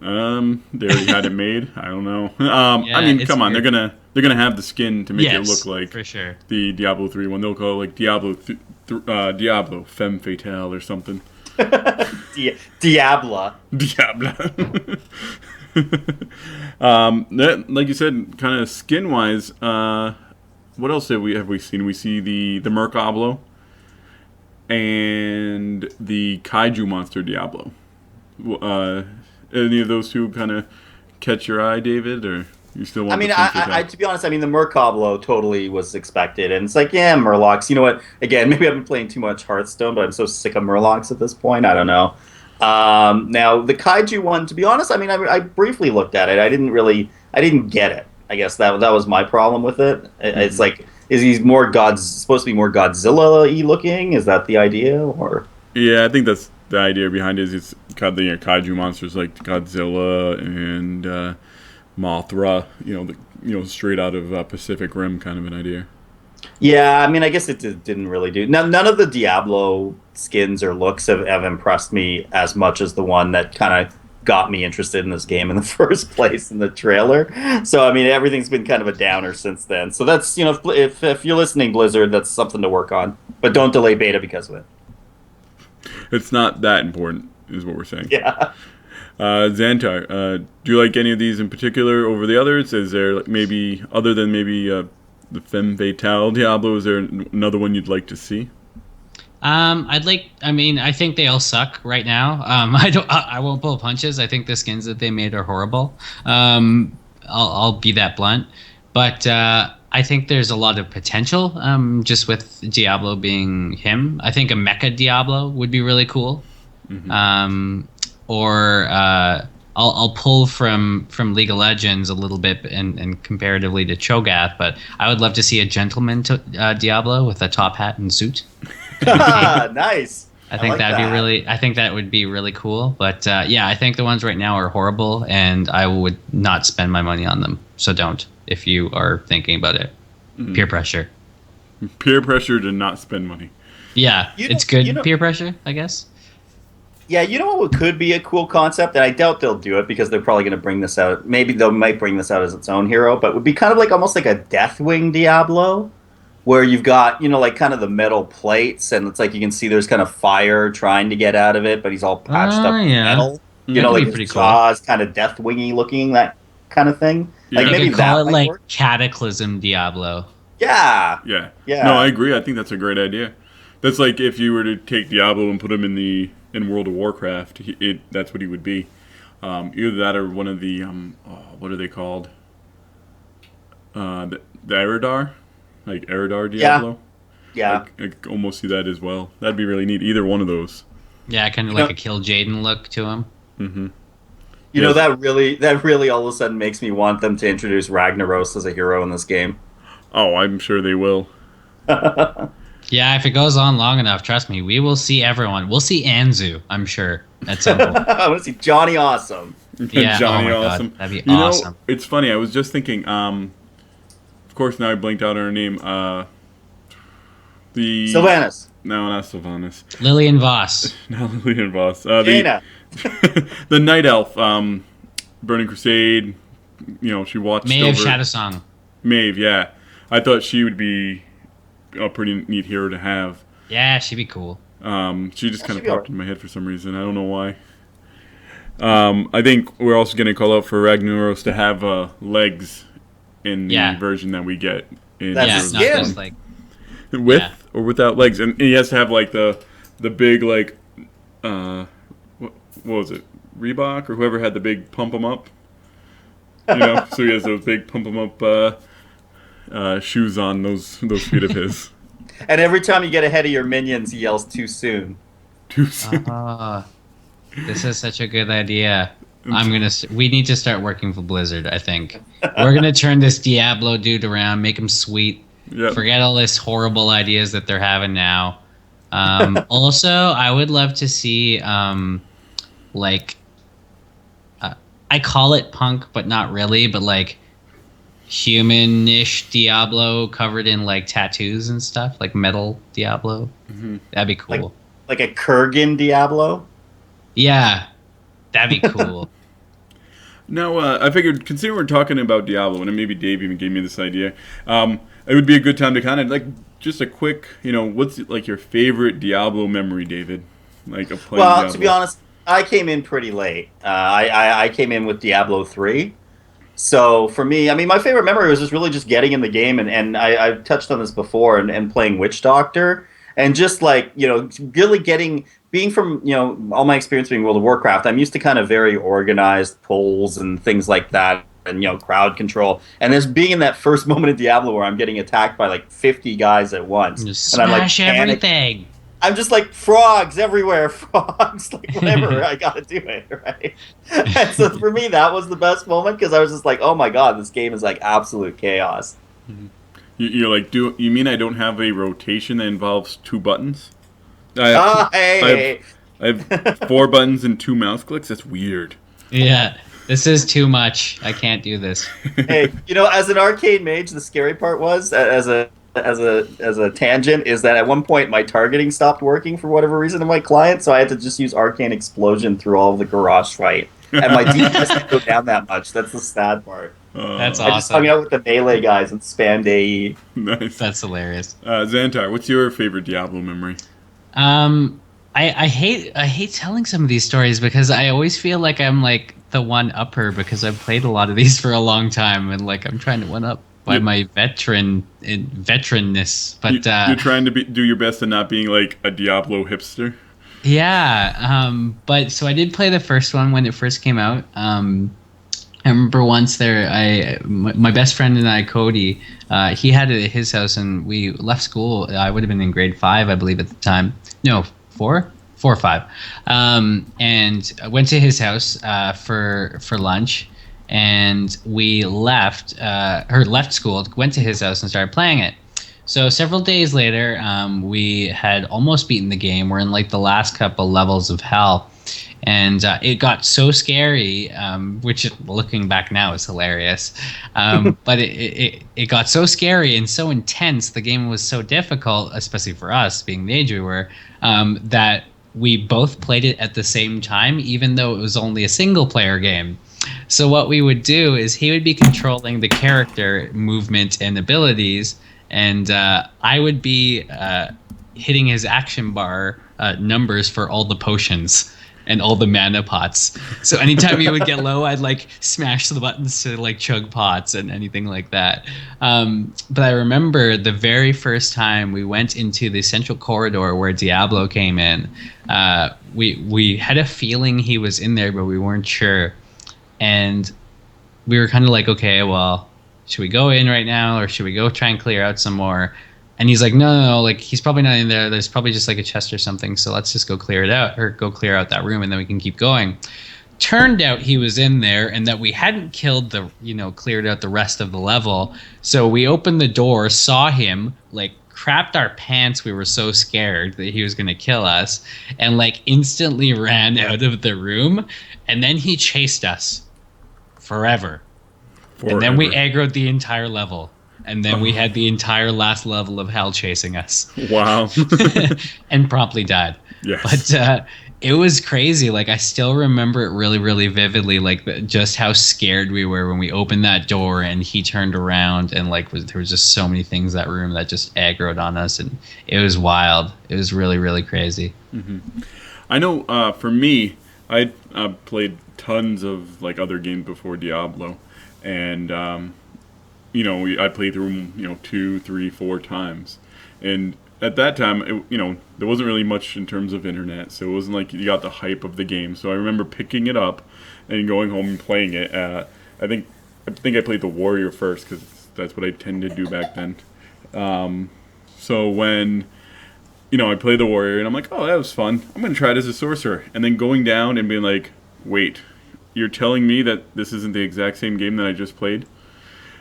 Speaker 1: They already had it made. I don't know.
Speaker 3: Yeah,
Speaker 1: I mean,
Speaker 3: it's
Speaker 1: come on,
Speaker 3: weird.
Speaker 1: they're gonna have the skin to make it
Speaker 3: Yes,
Speaker 1: look like
Speaker 3: for sure.
Speaker 1: the Diablo 3 one. They'll call it like Diablo Femme Fatale or something.
Speaker 2: Diabla.
Speaker 1: Diablo. Like you said, kind of skin wise. What else have we seen? We see the Mercablo and the Kaiju monster Diablo. Any of those two kind of catch your eye, David, or you still want?
Speaker 2: I mean,
Speaker 1: the Femme
Speaker 2: I
Speaker 1: Fatale?
Speaker 2: to be honest, I mean the Mercablo totally was expected, and it's like, yeah, Murlocs. You know what? Again, maybe I've been playing too much Hearthstone, but I'm so sick of Murlocs at this point. I don't know. Now the Kaiju one, to be honest, I mean, I briefly looked at it. I didn't get it. I guess that was my problem with it. It's like, is he supposed to be more Godzilla-y looking? Is that the idea, or?
Speaker 1: Yeah, I think that's the idea behind it. Is it's got the kaiju monsters like Godzilla and Mothra. Straight out of Pacific Rim kind of an idea.
Speaker 2: Yeah, I mean, I guess it didn't really do. None of the Diablo skins or looks have impressed me as much as the one that kind of got me interested in this game in the first place in the trailer. So, I mean, everything's been kind of a downer since then. So that's, if you're listening, Blizzard, that's something to work on. But don't delay beta because of it.
Speaker 1: It's not that important, is what we're saying.
Speaker 2: Yeah.
Speaker 1: Xantar, do you like any of these in particular over the others? Is there maybe, other than maybe the Femme Fatale Diablo, is there another one you'd like to see?
Speaker 3: I think they all suck right now. I won't pull punches. I think the skins that they made are horrible. I'll be that blunt. But I think there's a lot of potential, just with Diablo being him. I think a Mecha Diablo would be really cool. I'll pull from League of Legends a little bit and comparatively to Cho'Gath, but I would love to see a gentleman Diablo with a top hat and suit.
Speaker 2: Nice.
Speaker 3: I think
Speaker 2: like
Speaker 3: that'd
Speaker 2: that.
Speaker 3: be really. I think that would be really cool. But yeah, I think the ones right now are horrible, and I would not spend my money on them. So don't, if you are thinking about it. Peer pressure.
Speaker 1: Peer pressure to not spend money.
Speaker 3: Yeah,
Speaker 2: You know-
Speaker 3: it's good
Speaker 2: you know-
Speaker 3: peer pressure, I guess.
Speaker 2: Yeah, you know what could be a cool concept, and I doubt they'll do it because they're probably going to bring this out. Maybe they might bring this out as its own hero, but it would be kind of like almost like a Deathwing Diablo, where you've got like kind of the metal plates, and it's like you can see there's kind of fire trying to get out of it, but he's all patched up with
Speaker 3: Yeah.
Speaker 2: metal.
Speaker 3: That could
Speaker 2: Like
Speaker 3: be
Speaker 2: his
Speaker 3: pretty cool.
Speaker 2: jaws kind of Deathwingy looking, that kind of thing.
Speaker 1: Yeah.
Speaker 2: Like
Speaker 3: You
Speaker 2: maybe
Speaker 3: could call
Speaker 2: that
Speaker 3: it
Speaker 2: might
Speaker 3: like
Speaker 2: work.
Speaker 3: Cataclysm Diablo.
Speaker 2: Yeah.
Speaker 1: Yeah.
Speaker 2: Yeah.
Speaker 1: No, I agree. I think that's a great idea. That's like if you were to take Diablo and put him in World of Warcraft, that's what he would be. Either that or one of the what are they called? The Eridar, like Eridar Diablo.
Speaker 2: Yeah.
Speaker 1: I almost see that as well. That'd be really neat. Either one of those.
Speaker 3: Yeah, kind of
Speaker 2: You
Speaker 3: like
Speaker 2: know-
Speaker 3: a Kill Jaden look to him.
Speaker 2: You know,
Speaker 1: Yes.
Speaker 2: that really all of a sudden makes me want them to introduce Ragnaros as a hero in this game.
Speaker 1: Oh, I'm sure they will.
Speaker 3: Yeah, if it goes on long enough, trust me, we will see everyone. We'll see Anzu, I'm sure, at some point.
Speaker 2: I want to see Johnny Awesome.
Speaker 3: Yeah,
Speaker 1: Johnny
Speaker 3: oh my God,
Speaker 1: Awesome.
Speaker 3: that'd be awesome.
Speaker 1: It's funny. I was just thinking. Of course, now I blanked out on her name. The
Speaker 2: Sylvanas.
Speaker 1: No, not Sylvanas.
Speaker 3: Lillian Voss.
Speaker 1: Not Lillian Voss.
Speaker 2: Jaina.
Speaker 1: The Night Elf, Burning Crusade. She watched
Speaker 3: Maeve
Speaker 1: over
Speaker 3: Shadowsong.
Speaker 1: Maeve. Yeah, I thought she would be a pretty neat hero to have.
Speaker 3: Yeah, she'd be cool.
Speaker 1: She just kind of
Speaker 2: should be
Speaker 1: popped in my head for some reason. I don't know why. I think we're also going to call out for Ragnaros to have legs in the version that we get in
Speaker 2: That's
Speaker 3: not
Speaker 2: skin.
Speaker 3: just like
Speaker 1: with or without legs, and he has to have like the big like what was it, Reebok or whoever had the big pump 'em up. So he has those big pump 'em up shoes on those feet of his.
Speaker 2: And every time you get ahead of your minions, he yells too soon.
Speaker 1: Too soon.
Speaker 3: This is such a good idea. We need to start working for Blizzard, I think. We're gonna turn this Diablo dude around, make him sweet.
Speaker 1: Yep.
Speaker 3: Forget all this horrible ideas that they're having now. Also, I would love to see I call it punk, but not really, but like human-ish Diablo covered in like tattoos and stuff, like metal Diablo.
Speaker 1: Mm-hmm.
Speaker 3: That'd be cool.
Speaker 2: Like a Kurgan Diablo?
Speaker 3: Yeah, that'd be cool.
Speaker 1: No, I figured, considering we're talking about Diablo, and maybe Dave even gave me this idea, it would be a good time to kind of, like, just a quick, what's, like, your favorite Diablo memory, David? Like, of playing Diablo.
Speaker 2: To be honest, I came in pretty late. I came in with Diablo 3. So, for me, I mean, my favorite memory was just really just getting in the game, and I've touched on this before, and playing Witch Doctor, and just, like, really being from, all my experience being World of Warcraft, I'm used to kind of very organized polls and things like that, and, crowd control. And there's being in that first moment of Diablo where I'm getting attacked by, like, 50 guys at once.
Speaker 3: Just
Speaker 2: and I'm like,
Speaker 3: smash everything.
Speaker 2: I'm just like, frogs everywhere, frogs, like, whatever, I gotta do it, right? And so for me, that was the best moment, because I was just like, oh my god, this game is, like, absolute chaos.
Speaker 1: You're like, you mean I don't have a rotation that involves 2 buttons? I have 4 buttons and 2 mouse clicks? That's weird.
Speaker 3: Yeah, this is too much. I can't do this.
Speaker 2: Hey, as an arcade mage, the scary part was, as a tangent, is that at one point my targeting stopped working for whatever reason in my client, so I had to just use Arcane Explosion through all of the garage fight. And my DPS didn't go down that much. That's the sad part.
Speaker 3: That's
Speaker 2: I just hung
Speaker 3: awesome.
Speaker 2: out with the melee guys and spammed AE.
Speaker 1: Nice.
Speaker 3: That's hilarious.
Speaker 1: Xantar, what's your favorite Diablo memory?
Speaker 3: I hate telling some of these stories because I always feel like I'm like the one upper because I've played a lot of these for a long time and like I'm trying to one up by my veteranness. But
Speaker 1: you're trying to do your best at not being like a Diablo hipster.
Speaker 3: Yeah. But so I did play the first one when it first came out. I remember once my best friend and I, Cody, he had it at his house and we left school. I would have been in grade 5, I believe, at the time. No, 4 or 5. And I went to his house for lunch, and we left school, went to his house and started playing it. So several days later, we had almost beaten the game. We're in like the last couple levels of hell. And it got so scary, which looking back now is hilarious. But it got so scary and so intense. The game was so difficult, especially for us, being the age we were, that we both played it at the same time, even though it was only a single-player game. So what we would do is he would be controlling the character movement and abilities, and I would be hitting his action bar numbers for all the potions and all the mana pots. So anytime he would get low, I'd like smash the buttons to like chug pots and anything like that. But I remember the very first time we went into the central corridor where Diablo came in, we had a feeling he was in there, but we weren't sure. And we were kind of like, okay, well, should we go in right now or should we go try and clear out some more? And he's like, no, like he's probably not in there. There's probably just like a chest or something. So let's just go clear it out or go clear out that room and then we can keep going. Turned out he was in there and that we hadn't killed cleared out the rest of the level. So we opened the door, saw him, like crapped our pants. We were so scared that he was going to kill us and like instantly ran out of the room. And then he chased us forever. And then we aggroed the entire level. and then we had the entire last level of hell chasing us.
Speaker 1: Wow.
Speaker 3: And promptly died.
Speaker 1: Yes.
Speaker 3: But it was crazy. Like, I still remember it really, really vividly. Like, just how scared we were when we opened that door and he turned around, and like there was just so many things in that room that just aggroed on us, and it was wild. It was really, really crazy.
Speaker 1: I know for me, I played tons of like other games before Diablo, and I played through them 2, 3, 4 times, and at that time there wasn't really much in terms of internet, so it wasn't like you got the hype of the game. So I remember picking it up and going home and playing it. I think I played the Warrior first because that's what I tended to do back then. So when I played the Warrior, and I'm like, oh, that was fun. I'm going to try it as a sorcerer. And then going down and being like, wait, you're telling me that this isn't the exact same game that I just played?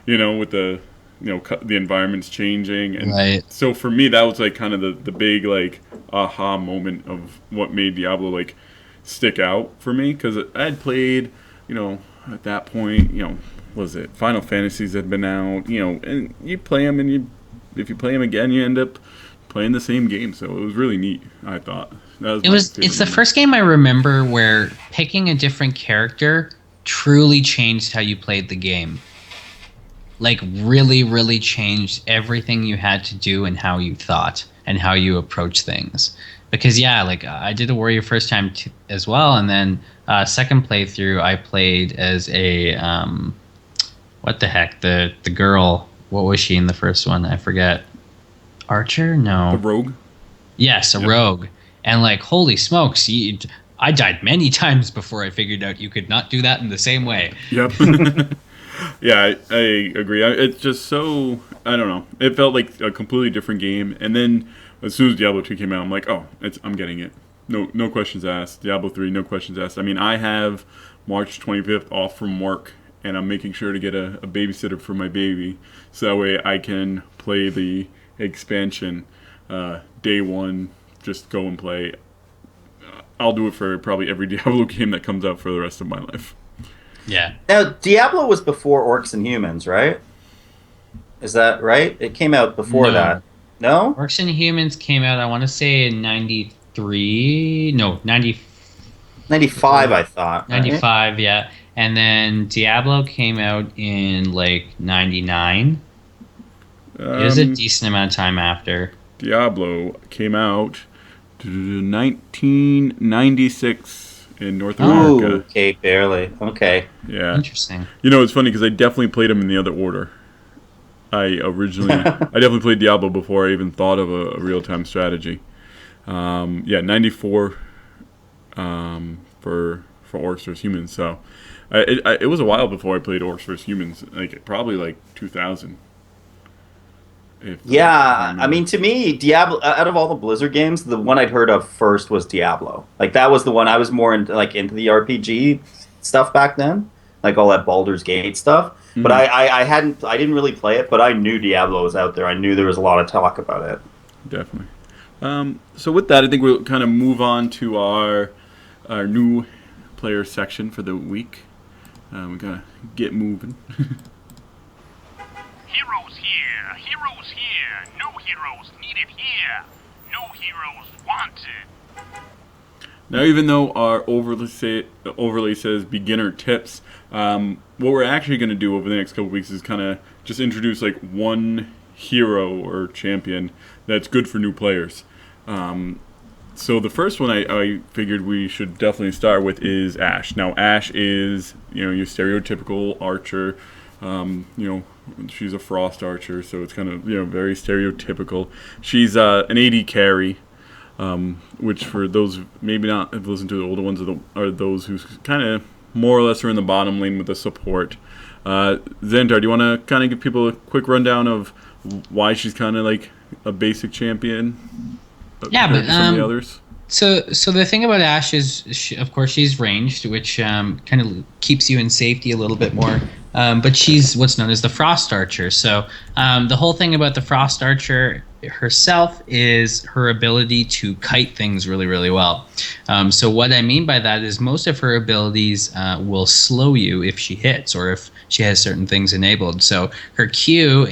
Speaker 1: With the, the environment's changing. And
Speaker 3: Right.
Speaker 1: so for me, that was like kind of the big like aha moment of what made Diablo like stick out for me. Because I had played, at that point, was it Final Fantasies had been out, and you play them, and if you play them again, you end up playing the same game. So it was really neat, I thought.
Speaker 3: It's the first game I remember where picking a different character truly changed how you played the game. Like, really, really changed everything you had to do and how you thought and how you approach things. Because like I did the Warrior first time as well, and then second playthrough I played as a what the heck, the girl. What was she in the first one? I forget. Archer? No.
Speaker 1: The rogue?
Speaker 3: Yes, a rogue. And like, holy smokes, I died many times before I figured out you could not do that in the same way.
Speaker 1: Yep. Yeah, I agree. It's just so, I don't know. It felt like a completely different game. And then as soon as Diablo 2 came out, I'm like, oh, I'm getting it. No questions asked. Diablo 3, no questions asked. I mean, I have March 25th off from work, and I'm making sure to get a babysitter for my baby, so that way I can play the expansion day one, just go and play. I'll do it for probably every Diablo game that comes out for the rest of my life.
Speaker 3: Yeah.
Speaker 2: Now, Diablo was before Orcs and Humans, right? Is that right? It came out before that. No?
Speaker 3: Orcs and Humans came out, I want to say, in 93. No,
Speaker 2: 95, I thought.
Speaker 3: 95, right? Yeah. And then Diablo came out in like 99. It was a decent amount of time after.
Speaker 1: Diablo came out 1996 in North America.
Speaker 2: Oh, okay, barely. Okay.
Speaker 1: Yeah.
Speaker 3: Interesting.
Speaker 1: It's funny because I definitely played them in the other order. I definitely played Diablo before I even thought of a real-time strategy. 94 for Orcs vs. Humans. So it was a while before I played Orcs vs. Humans, like probably like 2000.
Speaker 2: I mean, to me, Diablo, out of all the Blizzard games, the one I'd heard of first was Diablo. Like, that was the one I was more into the RPG stuff back then, like all that Baldur's Gate stuff. Mm-hmm. But I didn't really play it, but I knew Diablo was out there. I knew there was a lot of talk about it.
Speaker 1: Definitely. So with that, I think we'll kind of move on to our new player section for the week. We gotta get moving.
Speaker 5: Heroes here, heroes here, no heroes needed here, no heroes wanted.
Speaker 1: Now, even though our overlay says beginner tips, what we're actually going to do over the next couple weeks is kind of just introduce like one hero or champion that's good for new players. So the first one I figured we should definitely start with is Ashe. Now, Ashe is your stereotypical archer. She's a frost archer, so it's kind of very stereotypical. She's an AD carry, which for those maybe not have listened to the older ones are those who kind of more or less are in the bottom lane with the support. Xantar, do you want to kind of give people a quick rundown of why she's kind of like a basic champion?
Speaker 3: Yeah, but
Speaker 1: some of the others.
Speaker 3: So the thing about Ash is, of course, she's ranged, which kind of keeps you in safety a little bit more. But she's what's known as the Frost Archer. So the whole thing about the Frost Archer herself is her ability to kite things really, really well. So what I mean by that is most of her abilities will slow you if she hits or if she has certain things enabled. So her Q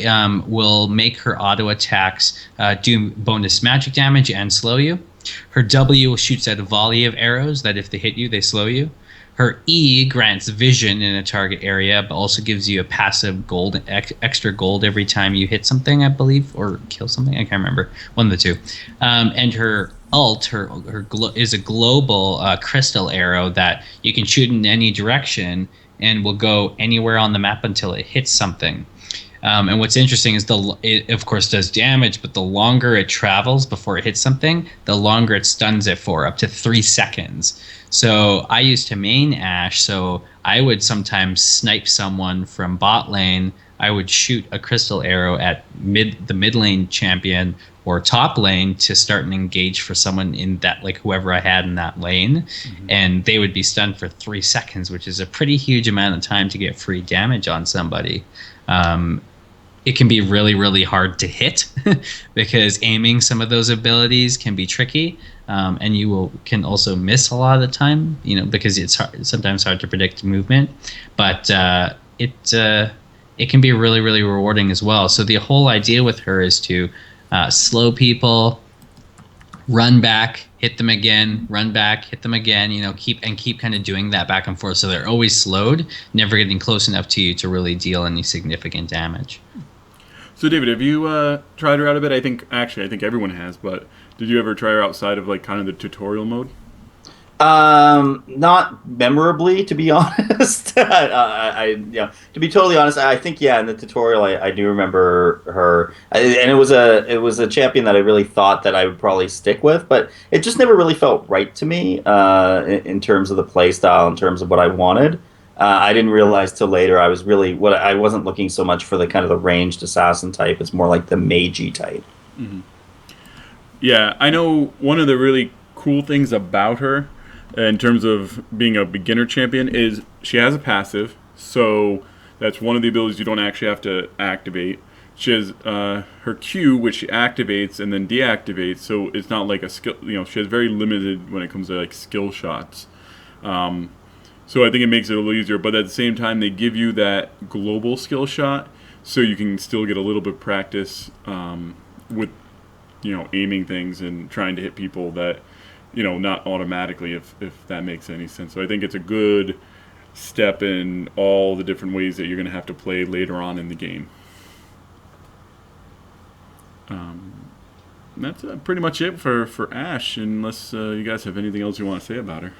Speaker 3: will make her auto attacks do bonus magic damage and slow you. Her W shoots out a volley of arrows that if they hit you, they slow you. Her E grants vision in a target area, but also gives you a passive gold, extra gold every time you hit something, I believe, or kill something. I can't remember. One of the two. And her ult, is a global crystal arrow that you can shoot in any direction and will go anywhere on the map until it hits something. And what's interesting is it of course does damage, but the longer it travels before it hits something, the longer it stuns it for, up to 3 seconds. So I used to main Ash, so I would sometimes snipe someone from bot lane. I would shoot a crystal arrow at the mid lane champion or top lane to start an engage for someone in that, like whoever I had in that lane, and they would be stunned for 3 seconds, which is a pretty huge amount of time to get free damage on somebody. It can be really, really hard to hit because aiming some of those abilities can be tricky, and you can also miss a lot of the time, because it's sometimes hard to predict movement. But it can be really, really rewarding as well. So the whole idea with her is to slow people, run back, hit them again, run back, hit them again, keep kind of doing that back and forth. So they're always slowed, never getting close enough to you to really deal any significant damage.
Speaker 1: So David, have you tried her out a bit? I think everyone has, but did you ever try her outside of like kind of the tutorial mode?
Speaker 2: Not memorably, to be honest. To be totally honest, I think in the tutorial I do remember her, and it was a champion that I really thought that I would probably stick with, but it just never really felt right to me in terms of the play style, in terms of what I wanted. I didn't realize till later I wasn't looking so much for the kind of the ranged assassin type. It's more like the magey type.
Speaker 1: Mm-hmm. Yeah, I know one of the really cool things about her in terms of being a beginner champion is she has a passive, so that's one of the abilities you don't actually have to activate. She has her Q, which she activates and then deactivates, so it's not like a skill. She has very limited when it comes to like skill shots. So I think it makes it a little easier, but at the same time, they give you that global skill shot, so you can still get a little bit of practice with, aiming things and trying to hit people that, not automatically, if that makes any sense. So I think it's a good step in all the different ways that you're going to have to play later on in the game. That's pretty much it for Ash, unless you guys have anything else you want to say about her.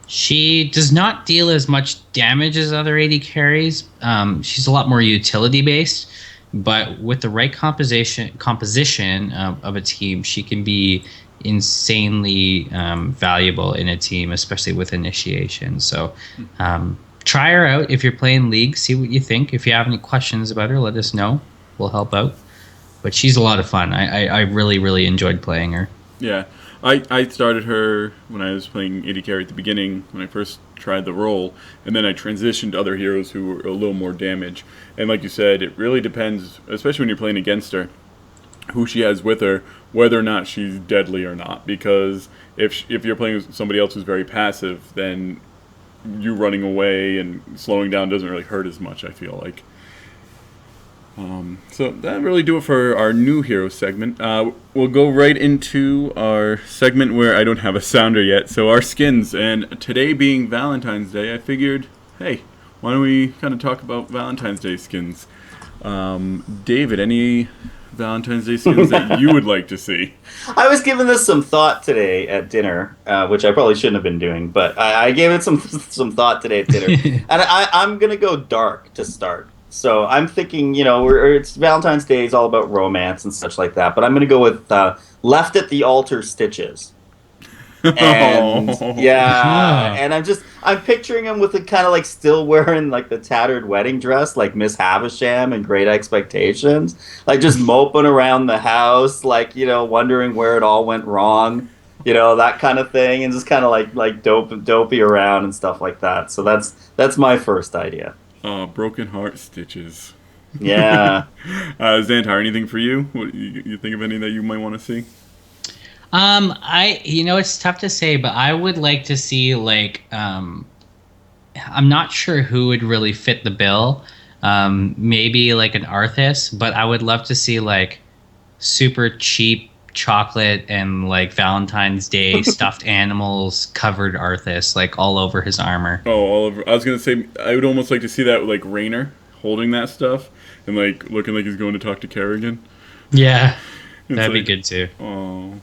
Speaker 3: She does not deal as much damage as other AD carries. She's a lot more utility based, but with the right composition of a team, she can be insanely valuable in a team, especially with initiation. So try her out if you're playing League. See what you think. If you have any questions about her, let us know. We'll help out. But she's a lot of fun. I really, really enjoyed playing her.
Speaker 1: Yeah. I started her when I was playing AD carry at the beginning, when I first tried the role, and then I transitioned to other heroes who were a little more damage. And like you said, it really depends, especially when you're playing against her, who she has with her, whether or not she's deadly or not. Because if you're playing with somebody else who's very passive, then you running away and slowing down doesn't really hurt as much, I feel like. So that really do it for our new hero segment. We'll go right into our segment where I don't have a sounder yet. So our skins, and today being Valentine's Day, I figured, hey, why don't we kind of talk about Valentine's Day skins? David, any Valentine's Day skins that you would like to see?
Speaker 2: I was giving this some thought today at dinner, which I probably shouldn't have been doing, but I gave it some thought today at dinner, and I'm gonna go dark to start. So I'm thinking, it's Valentine's Day is all about romance and such like that, but I'm going to go with Left at the Altar Stitches. And and I'm picturing him with a kind of like still wearing like the tattered wedding dress, like Miss Havisham in Great Expectations, like just moping around the house, like, wondering where it all went wrong. that kind of thing, and just kind of like dopey around and stuff like that. So that's my first idea.
Speaker 1: Broken heart stitches.
Speaker 2: Yeah.
Speaker 1: Xantar, anything for you? What, you think of any that you might want to see?
Speaker 3: It's tough to say, but I would like to see I'm not sure who would really fit the bill. Maybe like an Arthas, but I would love to see like super cheap chocolate and like Valentine's Day stuffed animals covered Arthas like all over his armor.
Speaker 1: Oh, all over. I was gonna say I would almost like to see that with, like Raynor holding that stuff and like looking like he's going to talk to Kerrigan.
Speaker 3: Yeah,
Speaker 1: It's
Speaker 3: that'd be
Speaker 1: like,
Speaker 3: good too.
Speaker 1: Oh.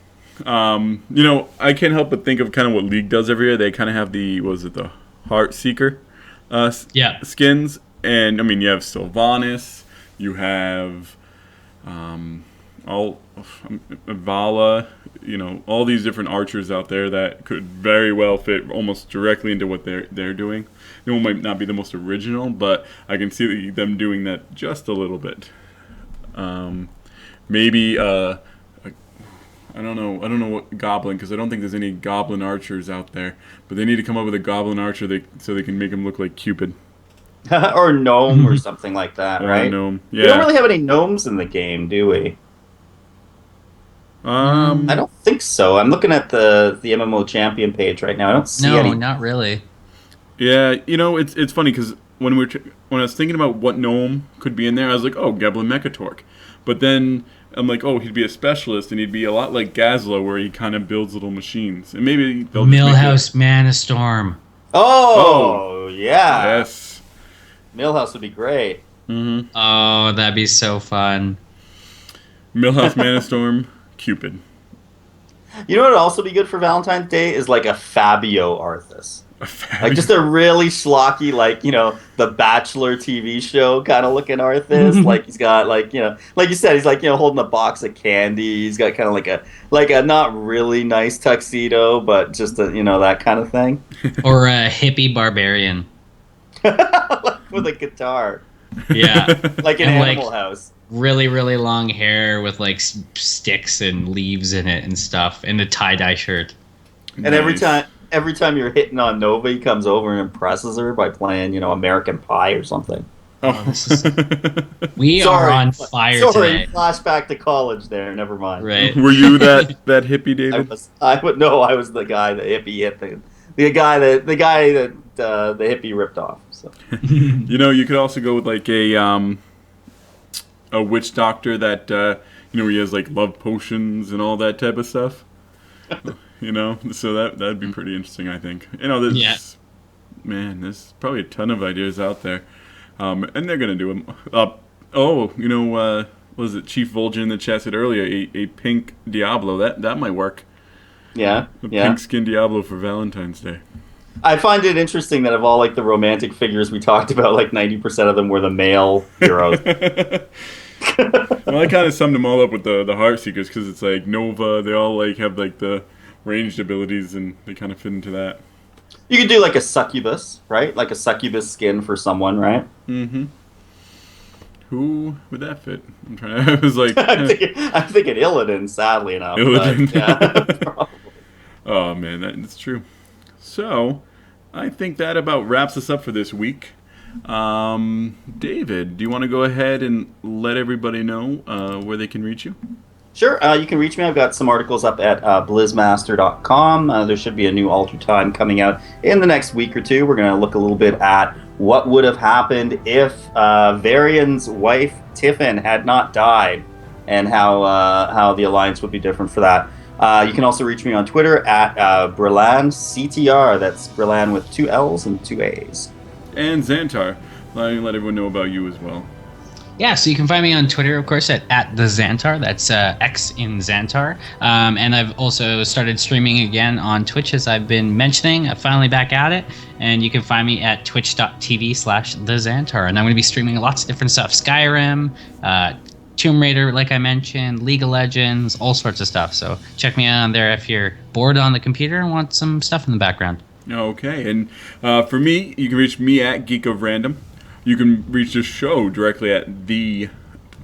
Speaker 1: I can't help but think of kind of what League does every year. They kind of have the Heart Seeker skins, and I mean you have Sylvanas, you have Vala, all these different archers out there that could very well fit almost directly into what they're doing. It might not be the most original, but I can see them doing that just a little bit. Maybe I don't know what goblin, because I don't think there's any goblin archers out there, but they need to come up with a goblin archer so they can make him look like Cupid.
Speaker 2: Or gnome or something like that,
Speaker 1: Or
Speaker 2: right?
Speaker 1: a gnome. Yeah.
Speaker 2: We don't really have any gnomes in the game, do we? I don't think so. I'm looking at the MMO champion page right now. I don't see any.
Speaker 3: No, not really.
Speaker 1: Yeah, it's funny because when I was thinking about what gnome could be in there, I was like, oh, Geblin Mechatork. But then I'm like, oh, he'd be a specialist, and he'd be a lot like Gazla, where he kind of builds little machines. And maybe they'll
Speaker 3: Millhouse Manastorm.
Speaker 2: Oh, yeah.
Speaker 1: Yes.
Speaker 2: Millhouse would be great.
Speaker 1: Mm-hmm.
Speaker 3: Oh, that'd be so fun.
Speaker 1: Millhouse Manastorm, Cupid.
Speaker 2: You know what would also be good for Valentine's Day is like a Fabio Arthas. Like just a really schlocky, like, the Bachelor TV show kind of looking Arthas. Like he's got like you said, he's like, holding a box of candy. He's got kind of like a not really nice tuxedo, but just that kind of thing.
Speaker 3: Or a hippie barbarian.
Speaker 2: With a guitar.
Speaker 3: Yeah.
Speaker 2: Like an Animal House.
Speaker 3: Really, really long hair with like sticks and leaves in it and stuff, and a tie-dye shirt.
Speaker 2: And every time you're hitting on Nova, he comes over and impresses her by playing, American Pie or something.
Speaker 1: Oh,
Speaker 3: we are on fire today.
Speaker 2: Flashback to college there. Never mind.
Speaker 3: Right.
Speaker 1: Were you that hippie, David?
Speaker 2: I was the guy the hippie hit the guy that the hippie ripped off. So.
Speaker 1: You could also go with like a witch doctor that where he has like love potions and all that type of stuff. So that'd be pretty interesting, I think. There's probably a ton of ideas out there, and they're gonna do them. Was it Chief Vol'jin in the chat said earlier? A pink Diablo that might work.
Speaker 2: Yeah,
Speaker 1: pink skin Diablo for Valentine's Day.
Speaker 2: I find it interesting that of all like the romantic figures we talked about, like 90% of them were the male heroes.
Speaker 1: Well, I kind of summed them all up with the Heart Seekers because it's like Nova. They all like have like the ranged abilities, and they kind of fit into that.
Speaker 2: You could do like a succubus, right? Like a succubus skin for someone, right?
Speaker 1: Mm-hmm. Who would that fit? I'm trying to. I was like,
Speaker 2: I'm thinking Illidan, sadly enough.
Speaker 1: Illidan.
Speaker 2: But, yeah, probably.
Speaker 1: Oh man, that's true. So, I think that about wraps us up for this week. David, do you want to go ahead and let everybody know where they can reach you?
Speaker 2: Sure, you can reach me. I've got some articles up at blizzmaster.com. There should be a new Alter Time coming out in the next week or two. We're going to look a little bit at what would have happened if Varian's wife, Tiffin, had not died, and how the Alliance would be different for that. You can also reach me on Twitter at BrillanCTR. That's Brillan with 2 L's and 2 A's.
Speaker 1: And Xantar, let everyone know about you as well.
Speaker 3: Yeah, so you can find me on Twitter, of course, at the Xantar. That's X in Xantar. And I've also started streaming again on Twitch, as I've been mentioning. I'm finally back at it. And you can find me at twitch.tv/thexantar. And I'm going to be streaming lots of different stuff. Skyrim, Tomb Raider, like I mentioned, League of Legends, all sorts of stuff. So check me out on there if you're bored on the computer and want some stuff in the background.
Speaker 1: Okay, and for me, you can reach me at Geek of Random. You can reach the show directly at the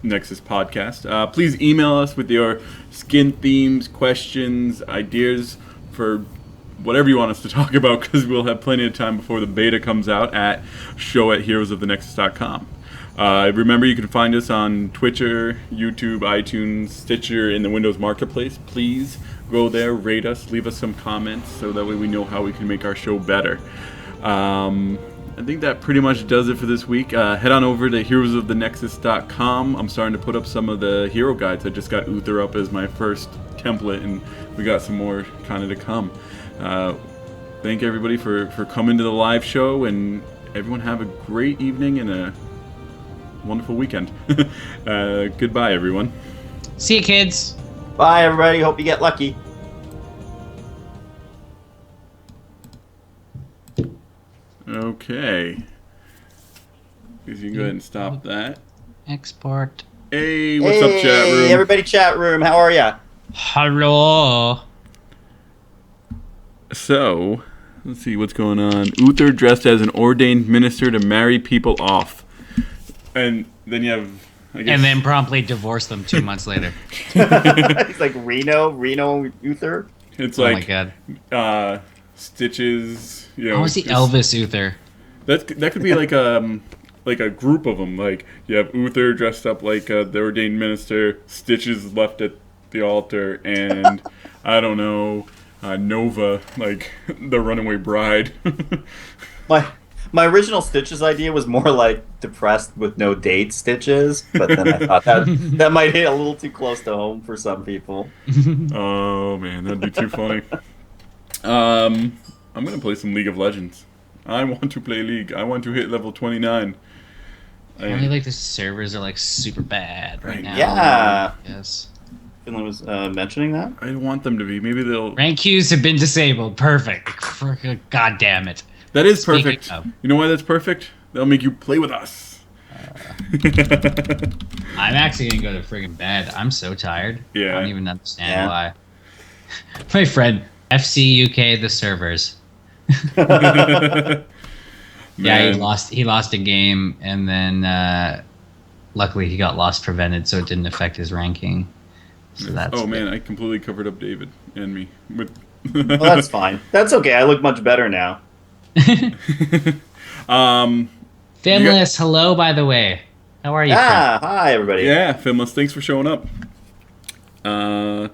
Speaker 1: Nexus Podcast. Please email us with your skin themes, questions, ideas for whatever you want us to talk about, because we'll have plenty of time before the beta comes out at show@heroesofThenexus.com. Remember, you can find us on Twitter, YouTube, iTunes, Stitcher, in the Windows Marketplace. Please go there, rate us, leave us some comments, so that way we know how we can make our show better. I think that pretty much does it for this week. Head on over to heroesofThenexus.com. I'm starting to put up some of the hero guides. I just got Uther up as my first template, and we got some more kind of to come. Thank everybody for coming to the live show, and everyone have a great evening and a wonderful weekend. Goodbye, everyone.
Speaker 3: See you, kids.
Speaker 2: Bye, everybody. Hope you get lucky.
Speaker 1: Okay. You can go ahead and stop that.
Speaker 3: Export.
Speaker 1: Hey, what's up, chat room?
Speaker 2: Hey, everybody, chat room. How are ya?
Speaker 3: Hello.
Speaker 1: So, let's see what's going on. Uther dressed as an ordained minister to marry people off. And then you have, I guess...
Speaker 3: And then promptly divorce them 2 months later.
Speaker 2: He's like Reno Uther.
Speaker 1: It's
Speaker 3: Oh
Speaker 1: like,
Speaker 3: my god.
Speaker 1: Stitches, you know...
Speaker 3: How was he
Speaker 1: just-
Speaker 3: Elvis Uther?
Speaker 1: That could be like a group of them. Like, you have Uther dressed up like the ordained minister, Stitches left at the altar, and, I don't know, Nova, like the runaway bride.
Speaker 2: My original Stitches idea was more like depressed with no date Stitches, but then I thought that might hit a little too close to home for some people.
Speaker 1: Oh man, that'd be too funny. I'm gonna play some League of Legends. I want to play League. I want to hit level 29.
Speaker 3: I really like the servers are like super bad right now.
Speaker 2: Yeah.
Speaker 3: Yes.
Speaker 2: Finland was mentioning that.
Speaker 1: I want them to be. Maybe they'll.
Speaker 3: Rank queues have been disabled. Perfect. God damn it.
Speaker 1: That is
Speaker 3: Speaking
Speaker 1: perfect.
Speaker 3: of-
Speaker 1: You know why that's perfect? They'll make you play with us.
Speaker 3: I'm actually gonna go to friggin' bed. I'm so tired.
Speaker 1: Yeah.
Speaker 3: I don't even understand
Speaker 2: Yeah.
Speaker 3: why. My friend, FC UK the servers. Yeah,
Speaker 1: Man.
Speaker 3: he lost a game, and then luckily he got loss prevented, so it didn't affect his ranking. So that's
Speaker 1: Oh man, I completely covered up David and me with.
Speaker 2: Well, that's fine. That's okay. I look much better now.
Speaker 3: Finless, hello, by the way. How are you?
Speaker 2: Hi everybody.
Speaker 1: Yeah, Finless, thanks for showing up. I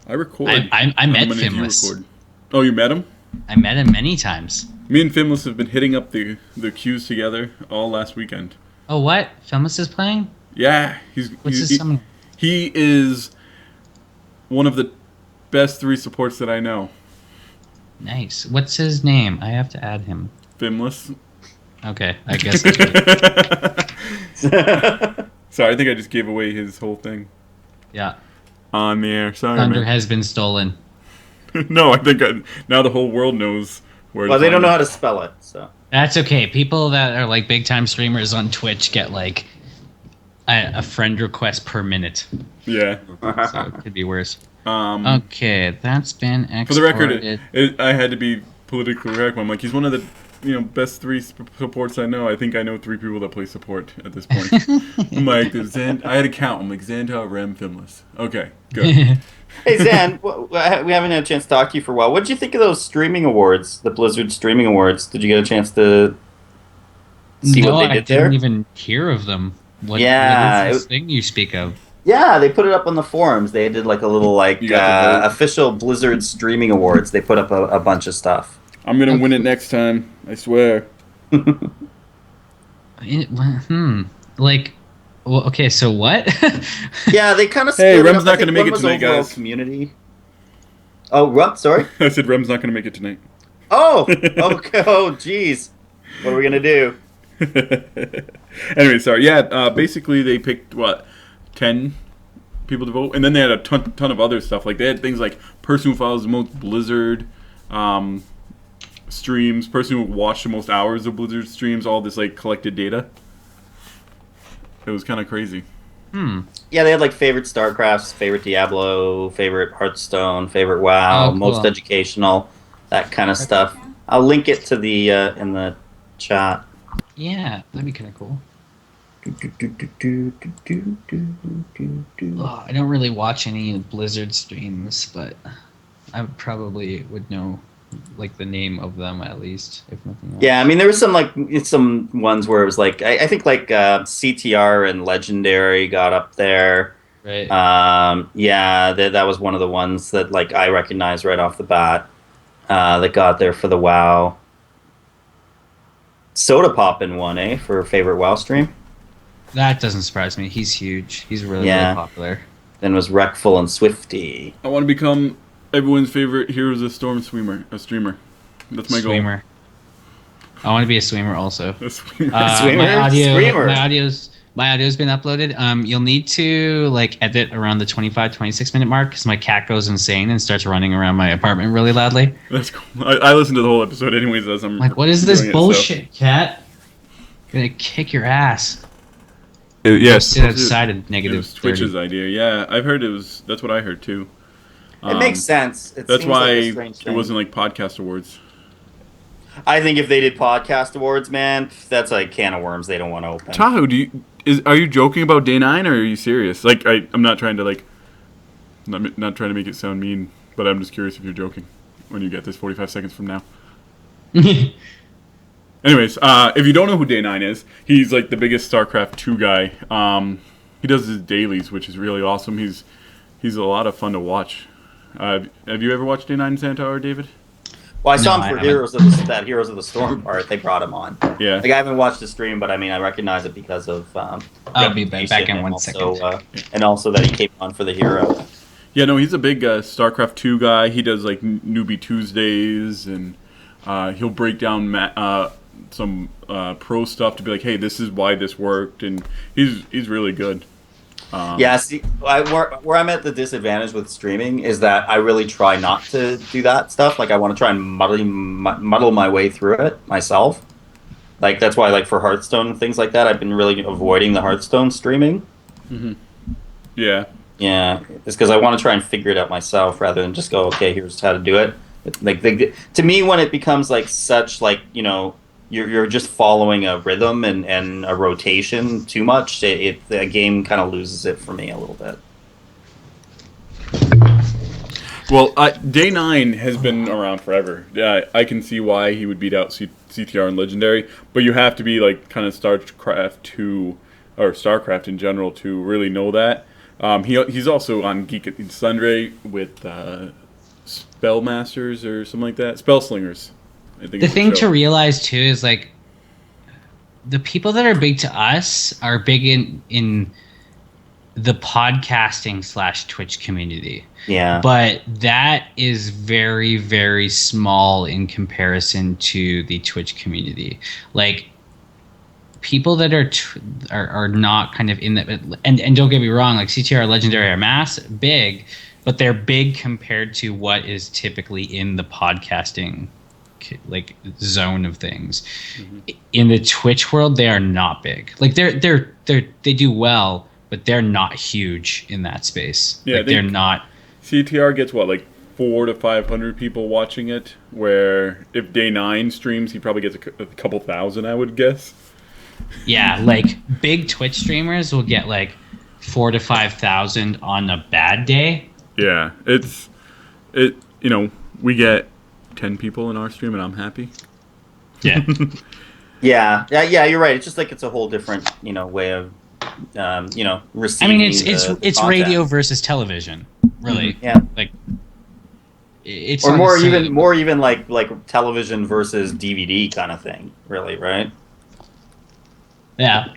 Speaker 1: record.
Speaker 3: I
Speaker 1: How
Speaker 3: met
Speaker 1: many do you
Speaker 3: Finless.
Speaker 1: record? Oh, you met him?
Speaker 3: I met him many times.
Speaker 1: Me and Finless have been hitting up the queues together all last weekend.
Speaker 3: Oh, what? Finless is playing?
Speaker 1: Yeah,
Speaker 3: What's his summon?
Speaker 1: he is one of the best 3 supports that I know.
Speaker 3: Nice. What's his name? I have to add him.
Speaker 1: Finless.
Speaker 3: Okay, I guess. That's right.
Speaker 1: Sorry, I think I just gave away his whole thing
Speaker 3: Yeah.
Speaker 1: on the air. Sorry,
Speaker 3: Thunder
Speaker 1: man.
Speaker 3: has been stolen.
Speaker 1: No, I think now the whole world knows where.
Speaker 2: Well,
Speaker 1: to
Speaker 2: they don't
Speaker 1: find
Speaker 2: know
Speaker 1: it.
Speaker 2: how to spell it, so.
Speaker 3: That's okay. People that are like big time streamers on Twitch get like a friend request per minute.
Speaker 1: Yeah.
Speaker 3: So it could be worse.
Speaker 1: Um,
Speaker 3: Okay, that's been exported.
Speaker 1: For the record, I had to be politically correct. I'm like, he's one of the best 3 supports I know. I think I know 3 people that play support at this point. I'm like, I had to count. I'm like, Xanta, Rem, Finless. Okay, good.
Speaker 2: Hey, Zan, we haven't had a chance to talk to you for a while. What did you think of those streaming awards, the Blizzard streaming awards? Did you get a chance to see
Speaker 3: no,
Speaker 2: what they
Speaker 3: I
Speaker 2: did there?
Speaker 3: didn't even hear of them. What
Speaker 2: Yeah,
Speaker 3: is this thing you speak of?
Speaker 2: Yeah, they put it up on the forums. They did like a little
Speaker 1: You got the vote?
Speaker 2: official Blizzard streaming awards. They put up a bunch of stuff.
Speaker 1: I'm gonna win it next time. I swear.
Speaker 3: Like, well, okay, so what?
Speaker 2: Yeah, they kind of.
Speaker 1: Hey,
Speaker 2: split it
Speaker 1: Rem's
Speaker 2: up.
Speaker 1: not
Speaker 2: I think
Speaker 1: gonna make
Speaker 2: one
Speaker 1: it
Speaker 2: was
Speaker 1: tonight,
Speaker 2: overall
Speaker 1: guys.
Speaker 2: Community. Oh, what? Sorry.
Speaker 1: I said Rem's not gonna make it tonight.
Speaker 2: Oh, okay. Oh, jeez. What are we gonna do?
Speaker 1: Anyway, sorry. Yeah, basically they picked 10 people to vote, and then they had a ton of other stuff. Like they had things like person who follows the most Blizzard streams, person who watched the most hours of Blizzard streams, all this like collected data. It was kind of crazy.
Speaker 2: Yeah, they had like favorite StarCrafts, favorite Diablo, favorite Hearthstone, favorite WoW,
Speaker 3: Oh, cool.
Speaker 2: most educational, that kind of stuff. I'll link it to the in the chat.
Speaker 3: Yeah, that'd be kind of cool. Oh, I don't really watch any Blizzard streams, but I probably would know like the name of them at least, if nothing else.
Speaker 2: Yeah, I mean, there was some ones where it was like I think like CTR and Legendary got up there.
Speaker 3: Right.
Speaker 2: Yeah, that was one of the ones that like I recognized right off the bat. That got there for the WoW. Soda Pop in one, for favorite WoW stream.
Speaker 3: That doesn't surprise me. He's huge. He's really, really
Speaker 2: Yeah.
Speaker 3: popular.
Speaker 2: Then was Wreckful and Swifty.
Speaker 1: I want to become everyone's favorite Heroes of the Storm streamer. That's my goal.
Speaker 3: Swimmer. I want to be a swimmer also.
Speaker 1: A streamer.
Speaker 2: Swimmer? Streamer.
Speaker 3: My audio's been uploaded. You'll need to like edit around the 25, 26 minute mark because my cat goes insane and starts running around my apartment really loudly.
Speaker 1: That's cool. I listened to the whole episode anyways as I'm
Speaker 3: Like, what is this
Speaker 1: doing it,
Speaker 3: bullshit, cat? I'm gonna kick your ass.
Speaker 1: Yes.
Speaker 3: Sit outside at
Speaker 1: It
Speaker 3: negative
Speaker 1: was Twitch's
Speaker 3: 30.
Speaker 1: idea. Yeah, I've heard it was. That's what I heard too.
Speaker 2: It makes sense. It
Speaker 1: That's
Speaker 2: seems
Speaker 1: why
Speaker 2: like a strange
Speaker 1: it
Speaker 2: thing.
Speaker 1: wasn't like podcast awards.
Speaker 2: I think if they did podcast awards, man, that's like a can of worms they don't want to open.
Speaker 1: Tahoe, are you joking about day 9 or are you serious? Like I'm not trying to like not trying to make it sound mean, but I'm just curious if you're joking when you get this 45 seconds from now. Anyways, if you don't know who Day 9 is, he's like the biggest StarCraft 2 guy. He does his dailies, which is really awesome. He's a lot of fun to watch. Have you ever watched Day 9 Santa or David?
Speaker 2: Well, I saw
Speaker 3: No,
Speaker 2: him for
Speaker 3: I
Speaker 2: Heroes of the Storm part. They brought him on.
Speaker 1: Yeah.
Speaker 2: Like I haven't watched the stream, but I mean I recognize it because of.
Speaker 3: I'll be back
Speaker 2: reputation
Speaker 3: in
Speaker 2: and
Speaker 3: one
Speaker 2: also,
Speaker 3: second.
Speaker 2: and also that he came on for the Hero.
Speaker 1: Yeah, no, he's a big StarCraft 2 guy. He does like Newbie Tuesdays, and he'll break down some pro stuff to be like, hey, this is why this worked, and he's really good.
Speaker 2: Yeah, see, where I'm at the disadvantage with streaming is that I really try not to do that stuff. Like, I want to try and muddle my way through it myself. Like, that's why, like, for Hearthstone and things like that, I've been really avoiding the Hearthstone streaming.
Speaker 1: Yeah.
Speaker 2: Yeah, it's because I want to try and figure it out myself rather than just go, okay, here's how to do it. Like, to me, when it becomes, like, such, like, you know, you're just following a rhythm and a rotation too much, the game kind of loses it for me a little bit.
Speaker 1: Well, Day 9 has been around forever. I can see why he would beat out CTR and Legendary, but you have to be like kind of StarCraft 2 or StarCraft in general to really know that. He's also on Geek and Sundry with Spellmasters or something like that. Spellslingers. I think
Speaker 3: The
Speaker 1: is
Speaker 3: thing
Speaker 1: show.
Speaker 3: to realize too is like the people that are big to us are big in the podcasting / Twitch community.
Speaker 2: Yeah.
Speaker 3: But that is very, very small in comparison to the Twitch community. Like people that are not kind of in that, and don't get me wrong, like CTR Legendary are big, but they're big compared to what is typically in the podcasting like zone of things. In the Twitch world, they are not big. Like they do well, but they're not huge in that space.
Speaker 1: Yeah,
Speaker 3: like they're not.
Speaker 1: CTR gets what, like 400 to 500 people watching it, where if Day 9 streams, he probably gets a couple thousand, I would guess.
Speaker 3: Yeah, like big Twitch streamers will get like 4,000 to 5,000 on a bad day.
Speaker 1: Yeah, we get 10 people in our stream, and I'm happy.
Speaker 3: Yeah.
Speaker 2: Yeah, you're right. It's just like it's a whole different, way of, receiving.
Speaker 3: I mean, it's
Speaker 2: content.
Speaker 3: radio versus television, really.
Speaker 2: Yeah.
Speaker 3: Like it's
Speaker 2: Or
Speaker 3: on
Speaker 2: more
Speaker 3: the same-
Speaker 2: more even like television versus DVD kind of thing, really, right?
Speaker 3: Yeah.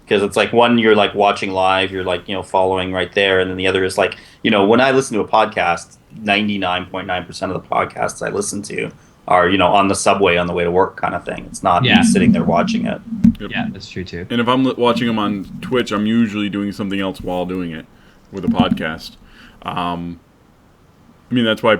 Speaker 2: Because it's like one you're like watching live, you're like following right there, and then the other is like when I listen to a podcast, 99.9% of the podcasts I listen to are on the subway on the way to work kind of thing. It's not me sitting there watching it.
Speaker 1: Yep.
Speaker 3: Yeah, that's true too.
Speaker 1: And if I'm watching them on Twitch, I'm usually doing something else while doing it with a podcast. I mean, that's why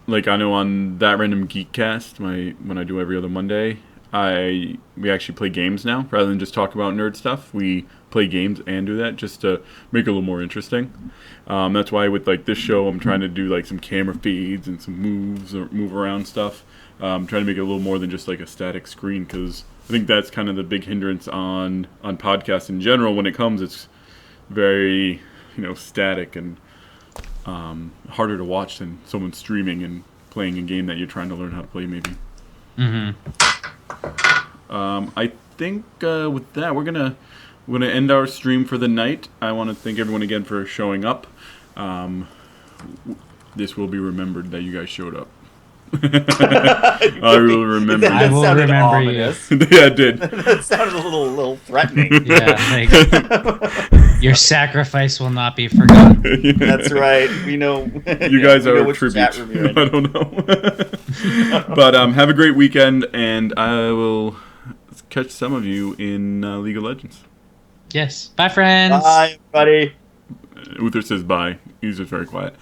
Speaker 1: like I know on That Random Geekcast, when I do every other Monday, we actually play games now rather than just talk about nerd stuff. We play games and do that just to make it a little more interesting. That's why with like this show, I'm trying to do like some camera feeds and some moves or move around stuff. Trying to make it a little more than just like a static screen, because I think that's kind of the big hindrance on podcasts in general. When it comes, it's very static, and harder to watch than someone streaming and playing a game that you're trying to learn how to play, maybe.
Speaker 3: Mm-hmm.
Speaker 1: I think with that, we're gonna end our stream for the night. I want to thank everyone again for showing up. This will be remembered that you guys showed up. I will remember.
Speaker 3: I will
Speaker 2: sounded
Speaker 3: remember
Speaker 2: ominous.
Speaker 3: you.
Speaker 1: Yeah, it did.
Speaker 2: That sounded a little threatening.
Speaker 3: Yeah, like your sacrifice will not be forgotten.
Speaker 2: That's right. We know.
Speaker 1: You guys
Speaker 2: we know
Speaker 1: are a
Speaker 2: which
Speaker 1: tribute.
Speaker 2: chat room you're in.
Speaker 1: I don't know. But have a great weekend, and I will catch some of you in League of Legends.
Speaker 3: Yes. Bye, friends.
Speaker 2: Bye, everybody.
Speaker 1: Uther says bye. He's just very quiet.